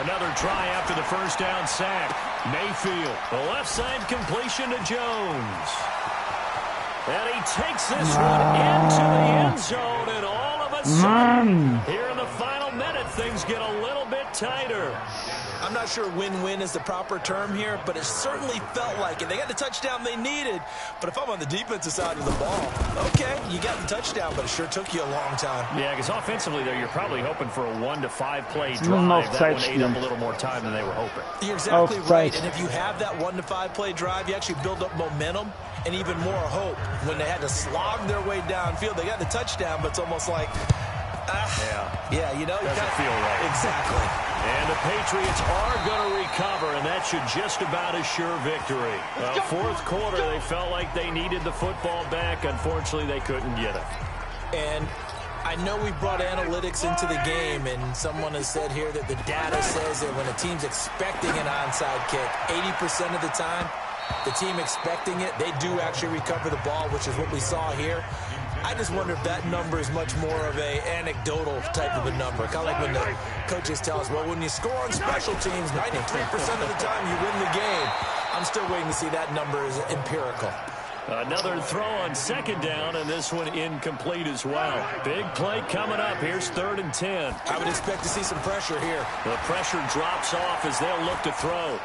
Another try after the first down sack. Mayfield, the left side completion to Jones. And he takes this one into the end zone, and all of a sudden, here in the final minute, things get a little bit tighter. I'm not sure win-win is the proper term here, but it certainly felt like it. They got the touchdown they needed, but if I'm on the defensive side of the ball, okay, you got the touchdown, but it sure took you a long time. Yeah, because offensively, though, you're probably hoping for a 1 to 5 play drive. That one ate up a little more time than they were hoping. You're exactly right, and if you have that 1 to 5 play drive, you actually build up momentum and even more hope. When they had to slog their way downfield, they got the touchdown, but it's almost like, yeah, you know, doesn't feel right. Exactly. And the Patriots are going to recover, and that should just about assure victory. Fourth quarter, they felt like they needed the football back. Unfortunately, they couldn't get it. And I know we brought analytics into the game, and someone has said here that the data says that when a team's expecting an onside kick, 80% of the time, the team expecting it, they do actually recover the ball, which is what we saw here. I just wonder if that number is much more of a anecdotal type of a number. Kind of like when the coaches tell us, well, when you score on special teams, 93% of the time you win the game. I'm still waiting to see that number is empirical. Another throw on second down, and this one incomplete as well. Big play coming up. Here's 3rd and 10. I would expect to see some pressure here. The pressure drops off as they'll look to throw.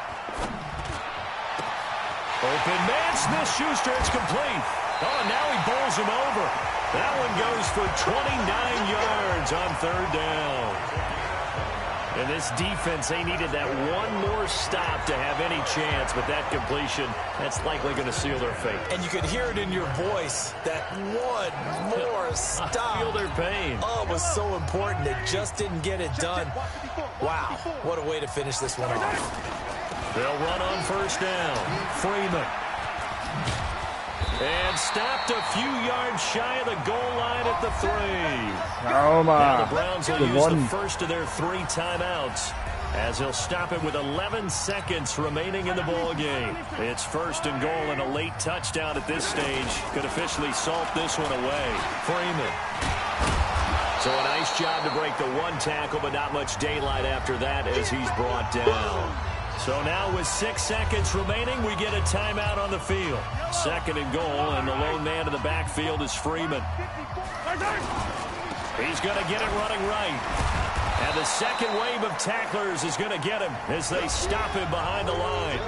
Open man, Smith-Schuster, it's complete. Oh, now he bowls him over. That one goes for 29 yards on 3rd down. And this defense, they needed that one more stop to have any chance, but that completion, that's likely going to seal their fate. And you could hear it in your voice, that one more stop. I feel their pain. Oh, it was so important. They just didn't get it done. Wow, what a way to finish this one off. They'll run on first down. Freeman. And stopped a few yards shy of the goal line at the 3. Sauber. Now the Browns will use the first of their 3 timeouts, as he'll stop it with 11 seconds remaining in the ball game. It's 1st and goal, and a late touchdown at this stage could officially salt this one away. Freeman. So a nice job to break the 1 tackle, but not much daylight after that as he's brought down. So now with 6 seconds remaining, we get a timeout on the field. 2nd and goal, and the lone man in the backfield is Freeman. He's going to get it running right. And the second wave of tacklers is going to get him as they stop him behind the line.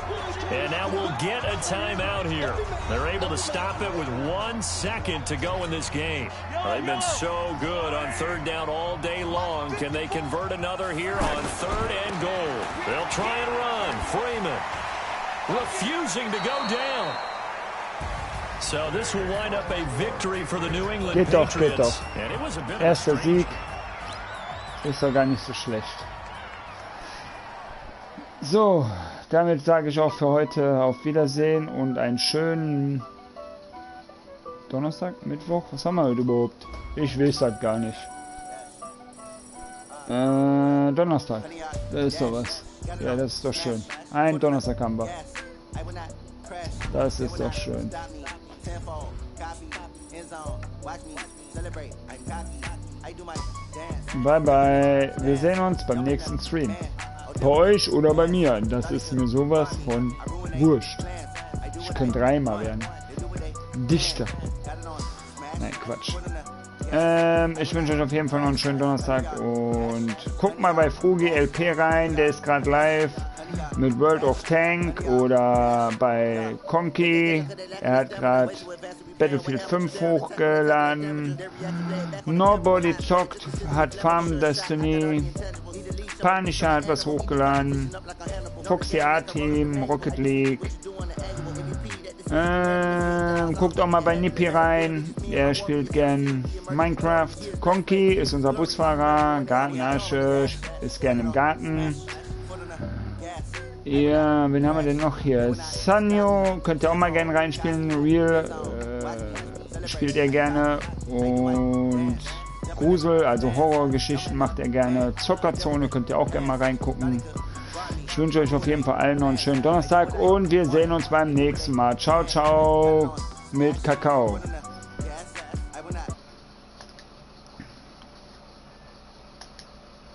And now we'll get a timeout here. They're able to stop it with 1 second to go in this game. They've been so good on 3rd down all day long. Can they convert another here on 3rd and goal? They'll try and run. Freeman refusing to go down. So this will wind up a victory for the New England Patriots. Geht auf. And it was a bit Erster Sieg. Ist doch gar nicht so schlecht. So, damit sage ich auch für heute auf Wiedersehen und einen schönen Donnerstag, Mittwoch. Was haben wir heute überhaupt? Ich weiß das gar nicht. Donnerstag. Das ist doch was. Ja, das ist doch schön. Ein Donnerstag haben wir. Das ist doch schön. Bye bye. Wir sehen uns beim nächsten Stream. Bei euch oder bei mir. Das ist mir sowas von wurscht. Ich könnte Reimer werden. Dichter. Nein, Quatsch. Ich wünsche euch auf jeden Fall noch einen schönen Donnerstag und guckt mal bei Frugi LP rein, der ist gerade live mit World of Tank, oder bei Conky, er hat gerade Battlefield 5 hochgeladen. Nobody Talked hat Farm Destiny, Panischer hat was hochgeladen, Foxy A-Team, Rocket League. Guckt auch mal bei Nippi rein, er spielt gern Minecraft. Conky ist unser Busfahrer, Gartenasche, ist gern im Garten. Ja, wen haben wir denn noch hier? Sanyo, könnt ihr auch mal gerne reinspielen. Real spielt er gerne. Und Grusel, also Horrorgeschichten macht er gerne. Zockerzone könnt ihr auch gerne mal reingucken. Ich wünsche euch auf jeden Fall allen noch einen schönen Donnerstag und wir sehen uns beim nächsten Mal. Ciao, ciao mit Kakao.